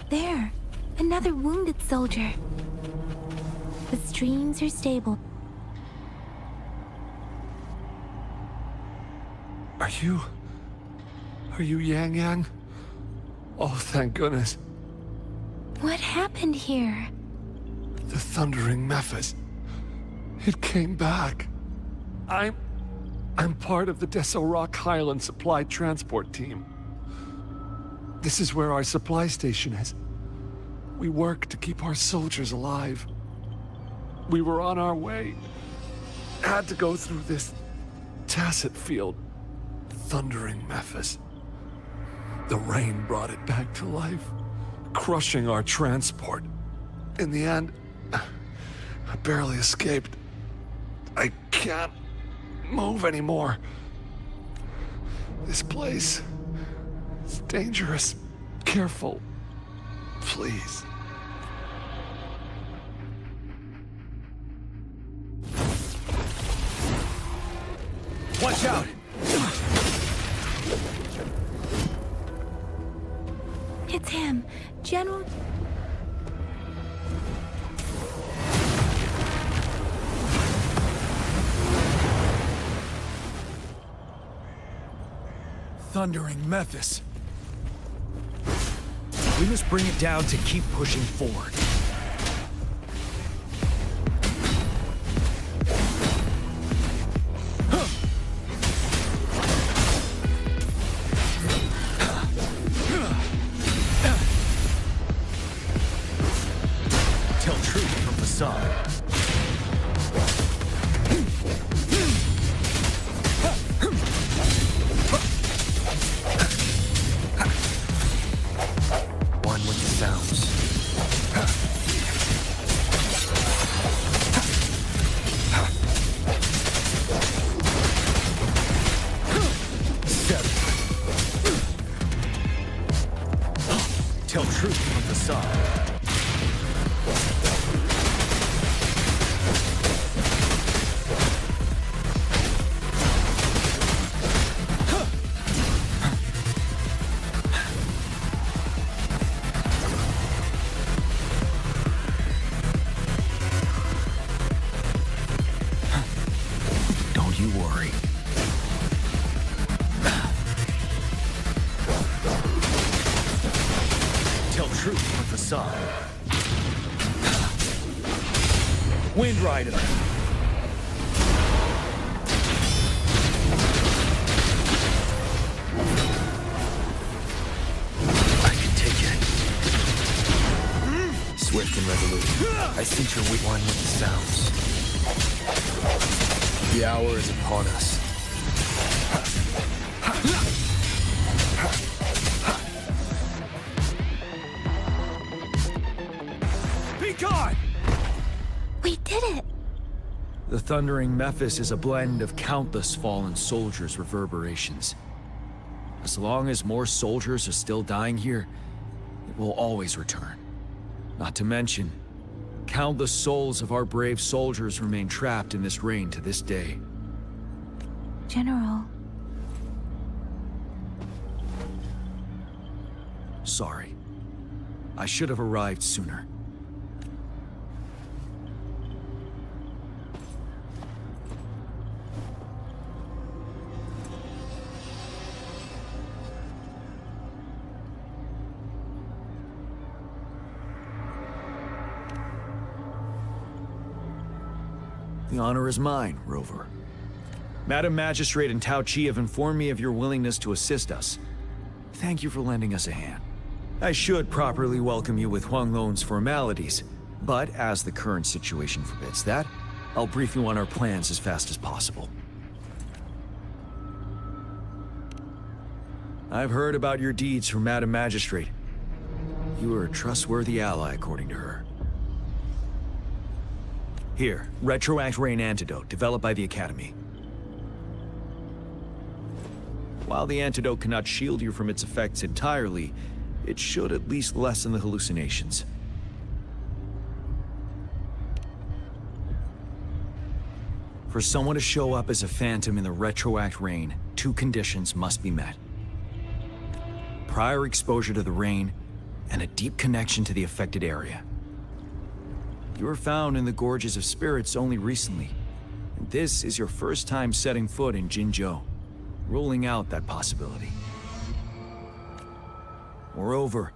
There. Another wounded soldier. The streams are stable. Are you Yang Yang? Oh, thank goodness. What happened here? The Thundering Mephis. It came back. I'm part of the Deso Rock Highland Supply Transport Team. This is where our supply station is. We work to keep our soldiers alive. We were on our way. Had to go through this tacit field. Thundering Mephis. The rain brought it back to life, crushing our transport. In the end, I barely escaped. I can't move anymore. This place is dangerous. Careful. Please. Watch out! It's him, General... Thundering Mephis. We must bring it down to keep pushing forward. Tell truth from facade. One with the sounds. Seven. Tell truth from facade. Don't you worry. Tell truth from facade. Wind Rider. I can take it. Swift and resolute. I sense your weak one with the sounds. The hour is upon us. Be gone! We did it! The Thundering Mephis is a blend of countless fallen soldiers' reverberations. As long as more soldiers are still dying here, it will always return. Not to mention, countless souls of our brave soldiers remain trapped in this rain to this day. General, Sorry. I should have arrived sooner. The honor is mine, Rover. Madam Magistrate and Tao Chi have informed me of your willingness to assist us. Thank you for lending us a hand. I should properly welcome you with Huanglong's formalities, but as the current situation forbids that, I'll brief you on our plans as fast as possible. I've heard about your deeds from Madam Magistrate. You are a trustworthy ally, according to her. Here, Retroact Rain Antidote, developed by the Academy. While the antidote cannot shield you from its effects entirely, it should at least lessen the hallucinations. For someone to show up as a phantom in the retroact rain, 2 conditions must be met. Prior exposure to the rain, and a deep connection to the affected area. You were found in the Gorges of Spirits only recently, and this is your first time setting foot in Jinzhou, ruling out that possibility. Moreover,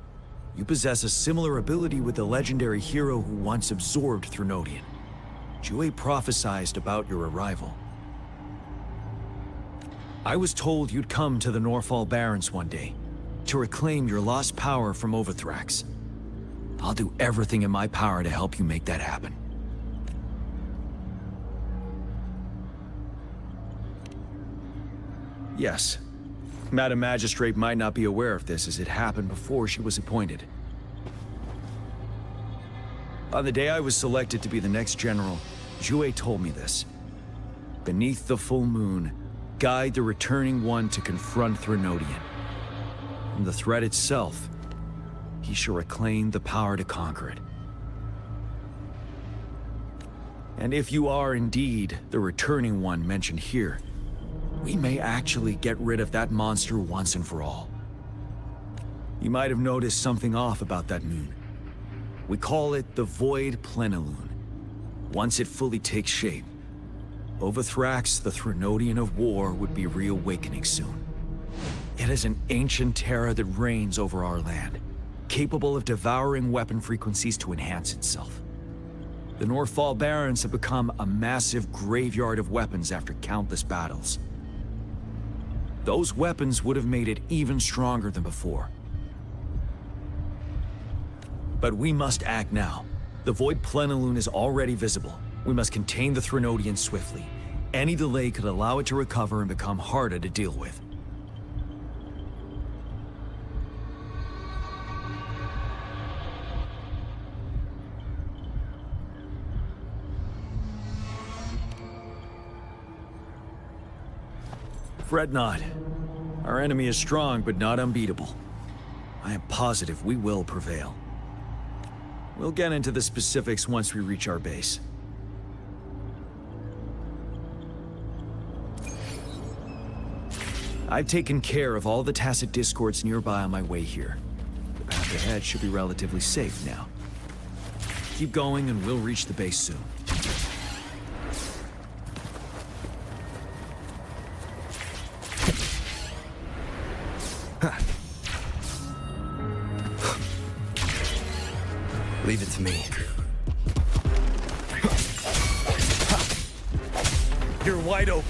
you possess a similar ability with the legendary hero who once absorbed Threnodian. Jue prophesized about your arrival. I was told you'd come to the Norfall Barrens one day, to reclaim your lost power from Overthrax. I'll do everything in my power to help you make that happen. Yes. Madam Magistrate might not be aware of this as it happened before she was appointed. On the day I was selected to be the next general, Jue told me this. Beneath the full moon, guide the returning one to confront Threnodian. From the threat itself, he shall reclaim the power to conquer it. And if you are indeed the returning one mentioned here, we may actually get rid of that monster once and for all. You might have noticed something off about that moon. We call it the Void Plenilune. Once it fully takes shape, Overthrax, the Threnodian of War, would be reawakening soon. It is an ancient terror that reigns over our land, capable of devouring weapon frequencies to enhance itself. The Norfall Barrens have become a massive graveyard of weapons after countless battles. Those weapons would have made it even stronger than before. But we must act now. The Void Plenilune is already visible. We must contain the Threnodian swiftly. Any delay could allow it to recover and become harder to deal with. Fret not. Our enemy is strong, but not unbeatable. I am positive we will prevail. We'll get into the specifics once we reach our base. I've taken care of all the tacit discords nearby on my way here. The path ahead should be relatively safe now. Keep going and we'll reach the base soon. Leave it to me. You're wide open.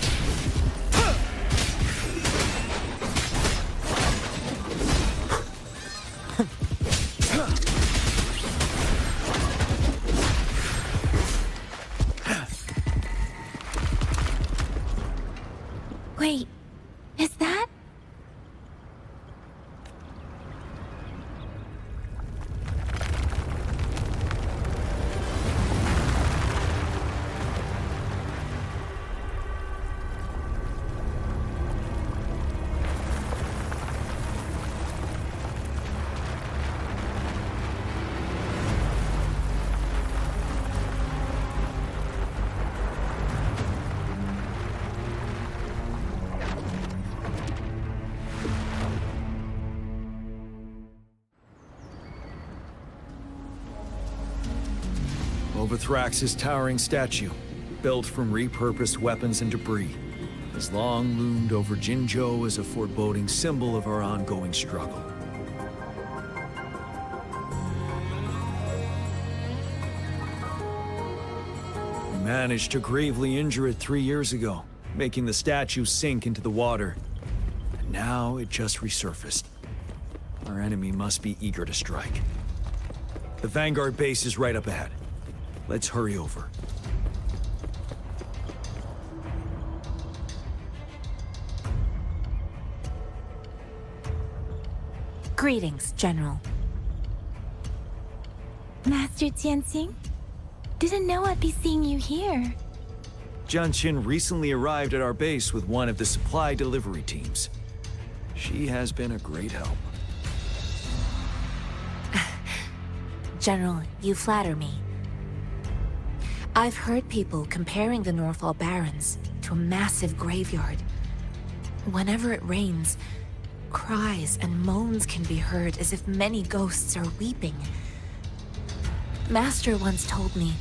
Wait, is that? Overthrax's towering statue, built from repurposed weapons and debris, has long loomed over Jinzhou as a foreboding symbol of our ongoing struggle. We managed to gravely injure it 3 years ago, making the statue sink into the water. And now it just resurfaced. Our enemy must be eager to strike. The Vanguard base is right up ahead. Let's hurry over. Greetings, General. Master Tianxing? Didn't know I'd be seeing you here. Jianqin recently arrived at our base with one of the supply delivery teams. She has been a great help. General, you flatter me. I've heard people comparing the Northall Barrens to a massive graveyard. Whenever it rains, cries and moans can be heard as if many ghosts are weeping. Master once told me,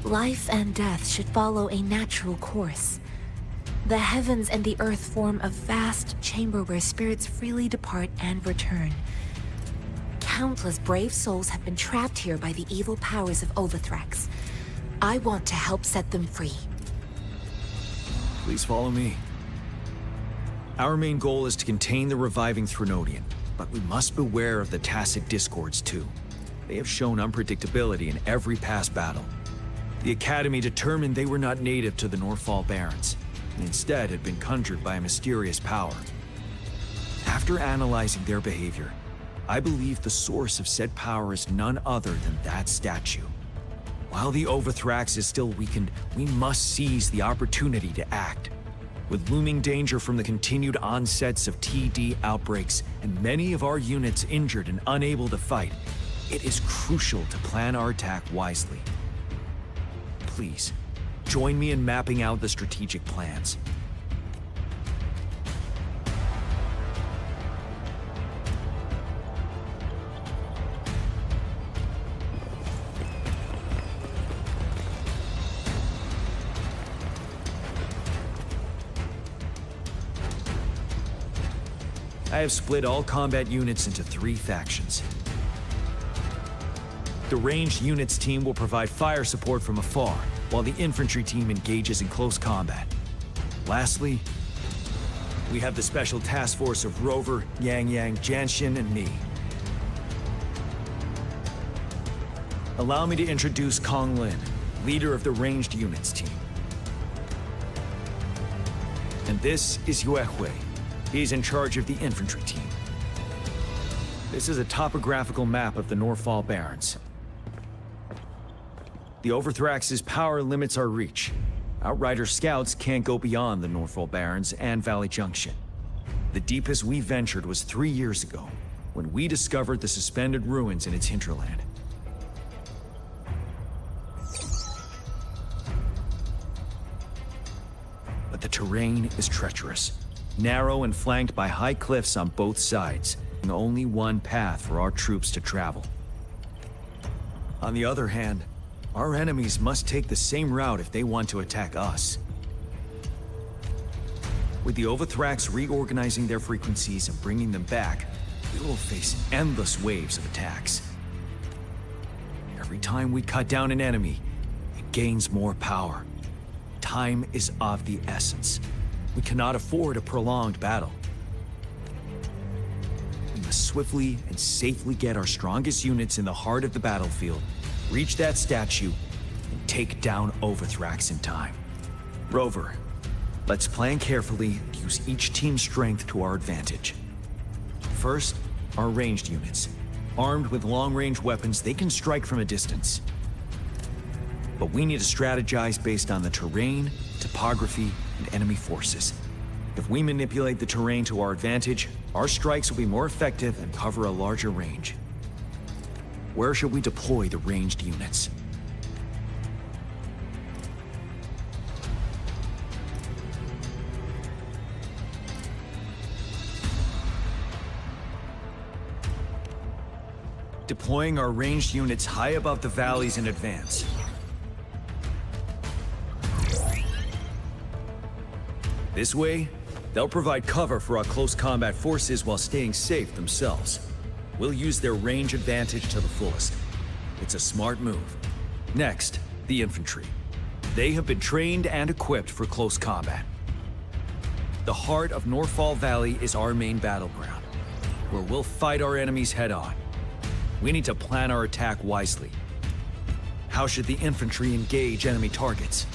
life and death should follow a natural course. The heavens and the earth form a vast chamber where spirits freely depart and return. Countless brave souls have been trapped here by the evil powers of Overthrax. I want to help set them free. Please follow me. Our main goal is to contain the reviving Threnodian, but we must beware of the tacit discords too. They have shown unpredictability in every past battle. The Academy determined they were not native to the Northall Barrens, and instead had been conjured by a mysterious power. After analyzing their behavior, I believe the source of said power is none other than that statue. While the Overthrax is still weakened, we must seize the opportunity to act. With looming danger from the continued onsets of TD outbreaks and many of our units injured and unable to fight, it is crucial to plan our attack wisely. Please, join me in mapping out the strategic plans. I have split all combat units into 3 factions. The ranged units team will provide fire support from afar, while the infantry team engages in close combat. Lastly, we have the special task force of Rover, Yang, Janshin, and me. Allow me to introduce Kong Lin, leader of the ranged units team. And this is Yue Hui. He's in charge of the infantry team. This is a topographical map of the Northall Barrens. The Overthrax's power limits our reach. Outrider scouts can't go beyond the Northall Barrens and Valley Junction. The deepest we ventured was 3 years ago, when we discovered the suspended ruins in its hinterland. But the terrain is treacherous, narrow and flanked by high cliffs on both sides, and only one path for our troops to travel. On the other hand, our enemies must take the same route if they want to attack us. With the Overthrax reorganizing their frequencies and bringing them back, we will face endless waves of attacks. Every time we cut down an enemy, it gains more power. Time is of the essence. We cannot afford a prolonged battle. We must swiftly and safely get our strongest units in the heart of the battlefield, reach that statue, and take down Overthrax in time. Rover, let's plan carefully and use each team's strength to our advantage. First, our ranged units. Armed with long-range weapons, they can strike from a distance. But we need to strategize based on the terrain, topography, and enemy forces. If we manipulate the terrain to our advantage, our strikes will be more effective and cover a larger range. Where should we deploy the ranged units? Deploying our ranged units high above the valleys in advance. This way, they'll provide cover for our close combat forces while staying safe themselves. We'll use their range advantage to the fullest. It's a smart move. Next, the infantry. They have been trained and equipped for close combat. The heart of Northall Valley is our main battleground, where we'll fight our enemies head-on. We need to plan our attack wisely. How should the infantry engage enemy targets?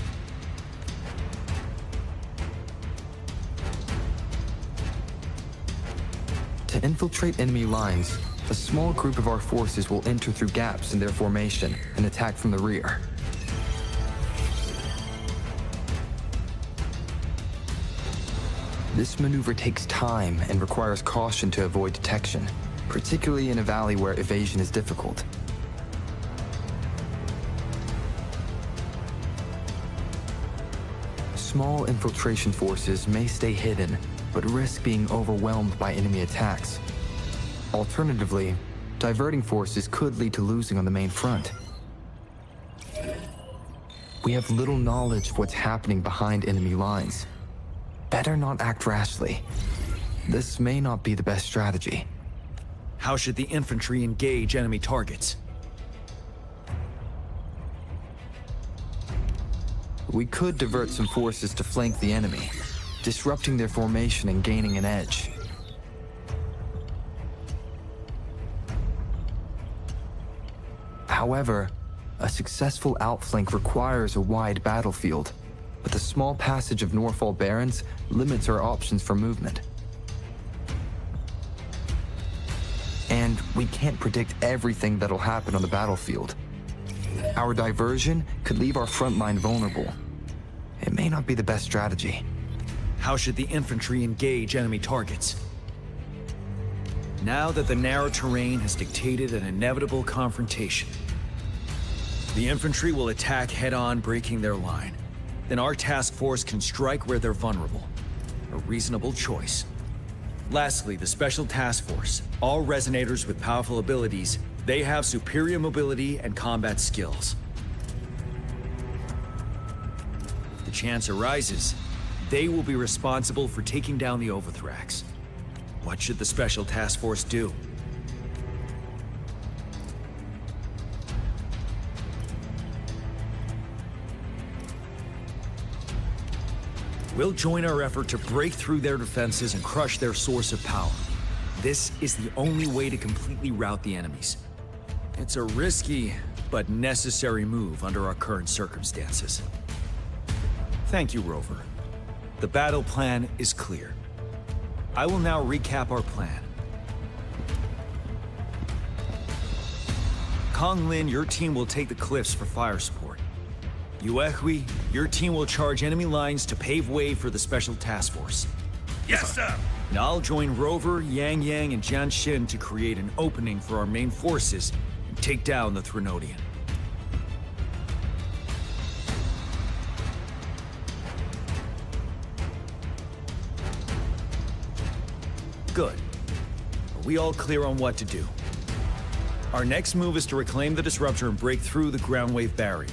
To infiltrate enemy lines, a small group of our forces will enter through gaps in their formation and attack from the rear. This maneuver takes time and requires caution to avoid detection, particularly in a valley where evasion is difficult. Small infiltration forces may stay hidden, but risk being overwhelmed by enemy attacks. Alternatively, diverting forces could lead to losing on the main front. We have little knowledge of what's happening behind enemy lines. Better not act rashly. This may not be the best strategy. How should the infantry engage enemy targets? We could divert some forces to flank the enemy, disrupting their formation and gaining an edge. However, a successful outflank requires a wide battlefield, but the small passage of Norfall Barrens limits our options for movement. And we can't predict everything that'll happen on the battlefield. Our diversion could leave our front line vulnerable. It may not be the best strategy. How should the infantry engage enemy targets? Now that the narrow terrain has dictated an inevitable confrontation, the infantry will attack head-on, breaking their line. Then our task force can strike where they're vulnerable. A reasonable choice. Lastly, the Special Task Force. All resonators with powerful abilities, they have superior mobility and combat skills. If the chance arises, they will be responsible for taking down the Overthrax. What should the Special Task Force do? We'll join our effort to break through their defenses and crush their source of power. This is the only way to completely rout the enemies. It's a risky, but necessary move under our current circumstances. Thank you, Rover. The battle plan is clear. I will now recap our plan. Kong Lin, your team will take the cliffs for fire support. Yuehui, your team will charge enemy lines to pave way for the Special Task Force. Yes, sir! And I'll join Rover, Yang Yang, and Jian Xin to create an opening for our main forces and take down the Threnodian. Good. Are we all clear on what to do? Our next move is to reclaim the Disruptor and break through the ground wave barrier.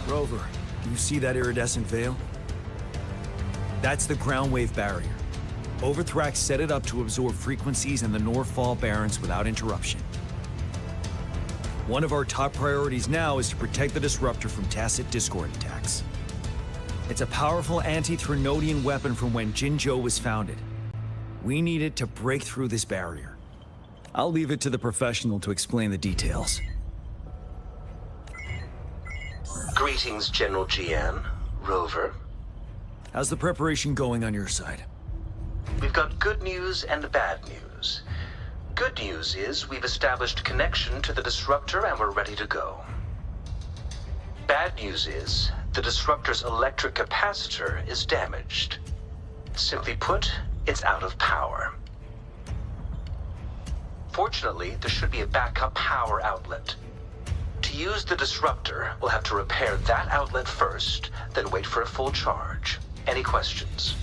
Rover, do you see that iridescent veil? That's the ground wave barrier. Overthrax set it up to absorb frequencies in the Norfall Barrens without interruption. One of our top priorities now is to protect the Disruptor from tacit Discord attacks. It's a powerful anti-Threnodian weapon from when Jinzhou was founded. We need it to break through this barrier. I'll leave it to the professional to explain the details. Greetings, General Jian. Rover. How's the preparation going on your side? We've got good news and bad news. Good news is we've established connection to the Disruptor and we're ready to go. Bad news is the Disruptor's electric capacitor is damaged. Simply put, it's out of power. Fortunately, there should be a backup power outlet. To use the Disruptor, we'll have to repair that outlet first, then wait for a full charge. Any questions?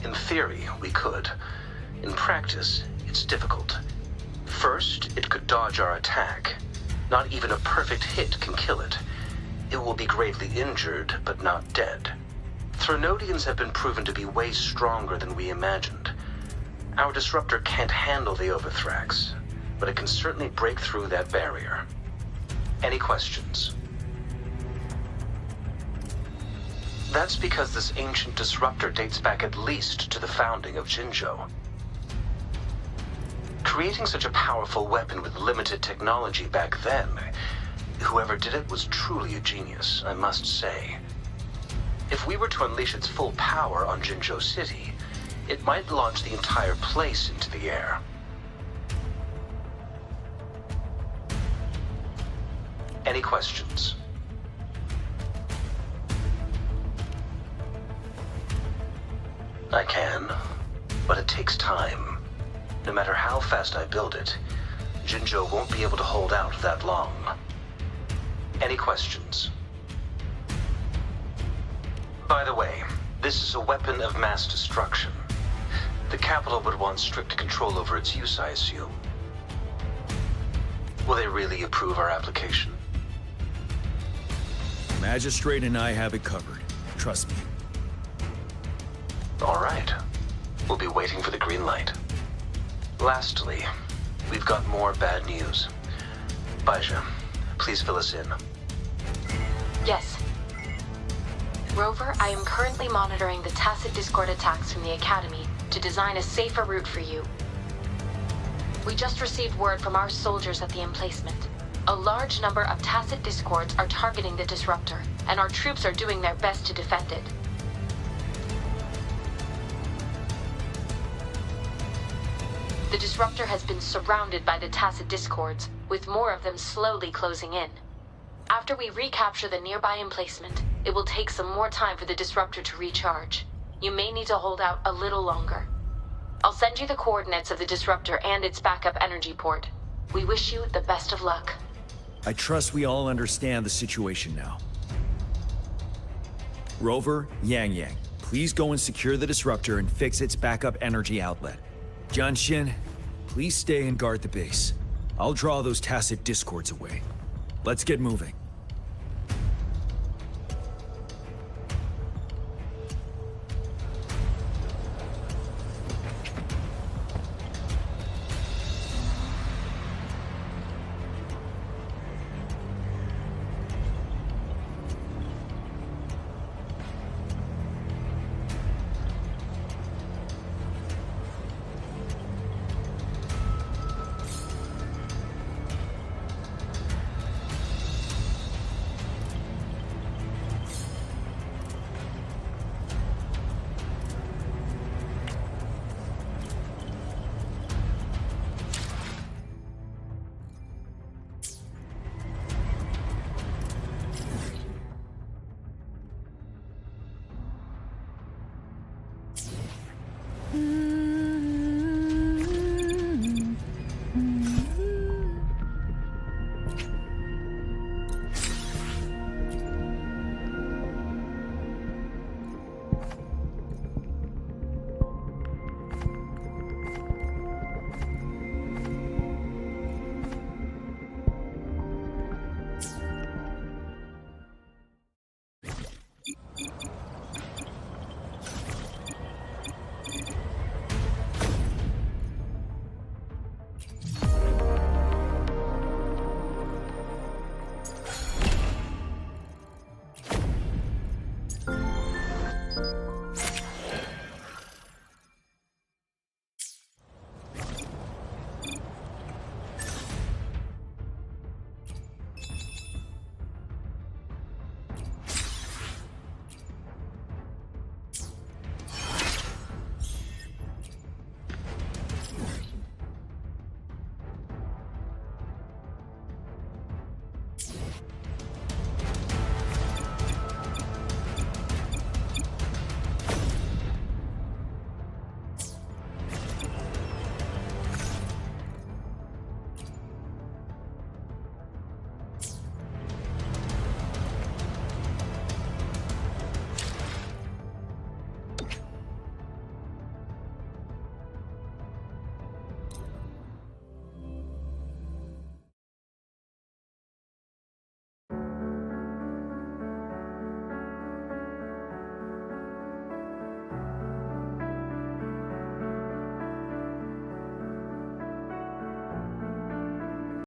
In theory, we could. In practice, it's difficult. First, it could dodge our attack. Not even a perfect hit can kill it. It will be gravely injured, but not dead. Threnodians have been proven to be way stronger than we imagined. Our Disruptor can't handle the Overthrax, but it can certainly break through that barrier. Any questions? That's because this ancient Disruptor dates back at least to the founding of Jinzhou. Creating such a powerful weapon with limited technology back then, whoever did it was truly a genius, I must say. If we were to unleash its full power on Jinzhou City, it might launch the entire place into the air. Any questions? I can, but it takes time. No matter how fast I build it, Jinzhou won't be able to hold out that long. Any questions? By the way, this is a weapon of mass destruction. The capital would want strict control over its use, I assume. Will they really approve our application? Magistrate and I have it covered. Trust me. All right. We'll be waiting for the green light. Lastly, we've got more bad news. Baizha, please fill us in. Yes. Rover, I am currently monitoring the tacit discord attacks from the Academy to design a safer route for you. We just received word from our soldiers at the emplacement. A large number of tacit discords are targeting the disruptor, and our troops are doing their best to defend it. The disruptor has been surrounded by the tacit discords, with more of them slowly closing in. After we recapture the nearby emplacement, it will take some more time for the disruptor to recharge. You may need to hold out a little longer. I'll send you the coordinates of the disruptor and its backup energy port. We wish you the best of luck. I trust we all understand the situation now. Rover, Yang, please go and secure the disruptor and fix its backup energy outlet. Jianxin, please stay and guard the base. I'll draw those tacit discords away. Let's get moving.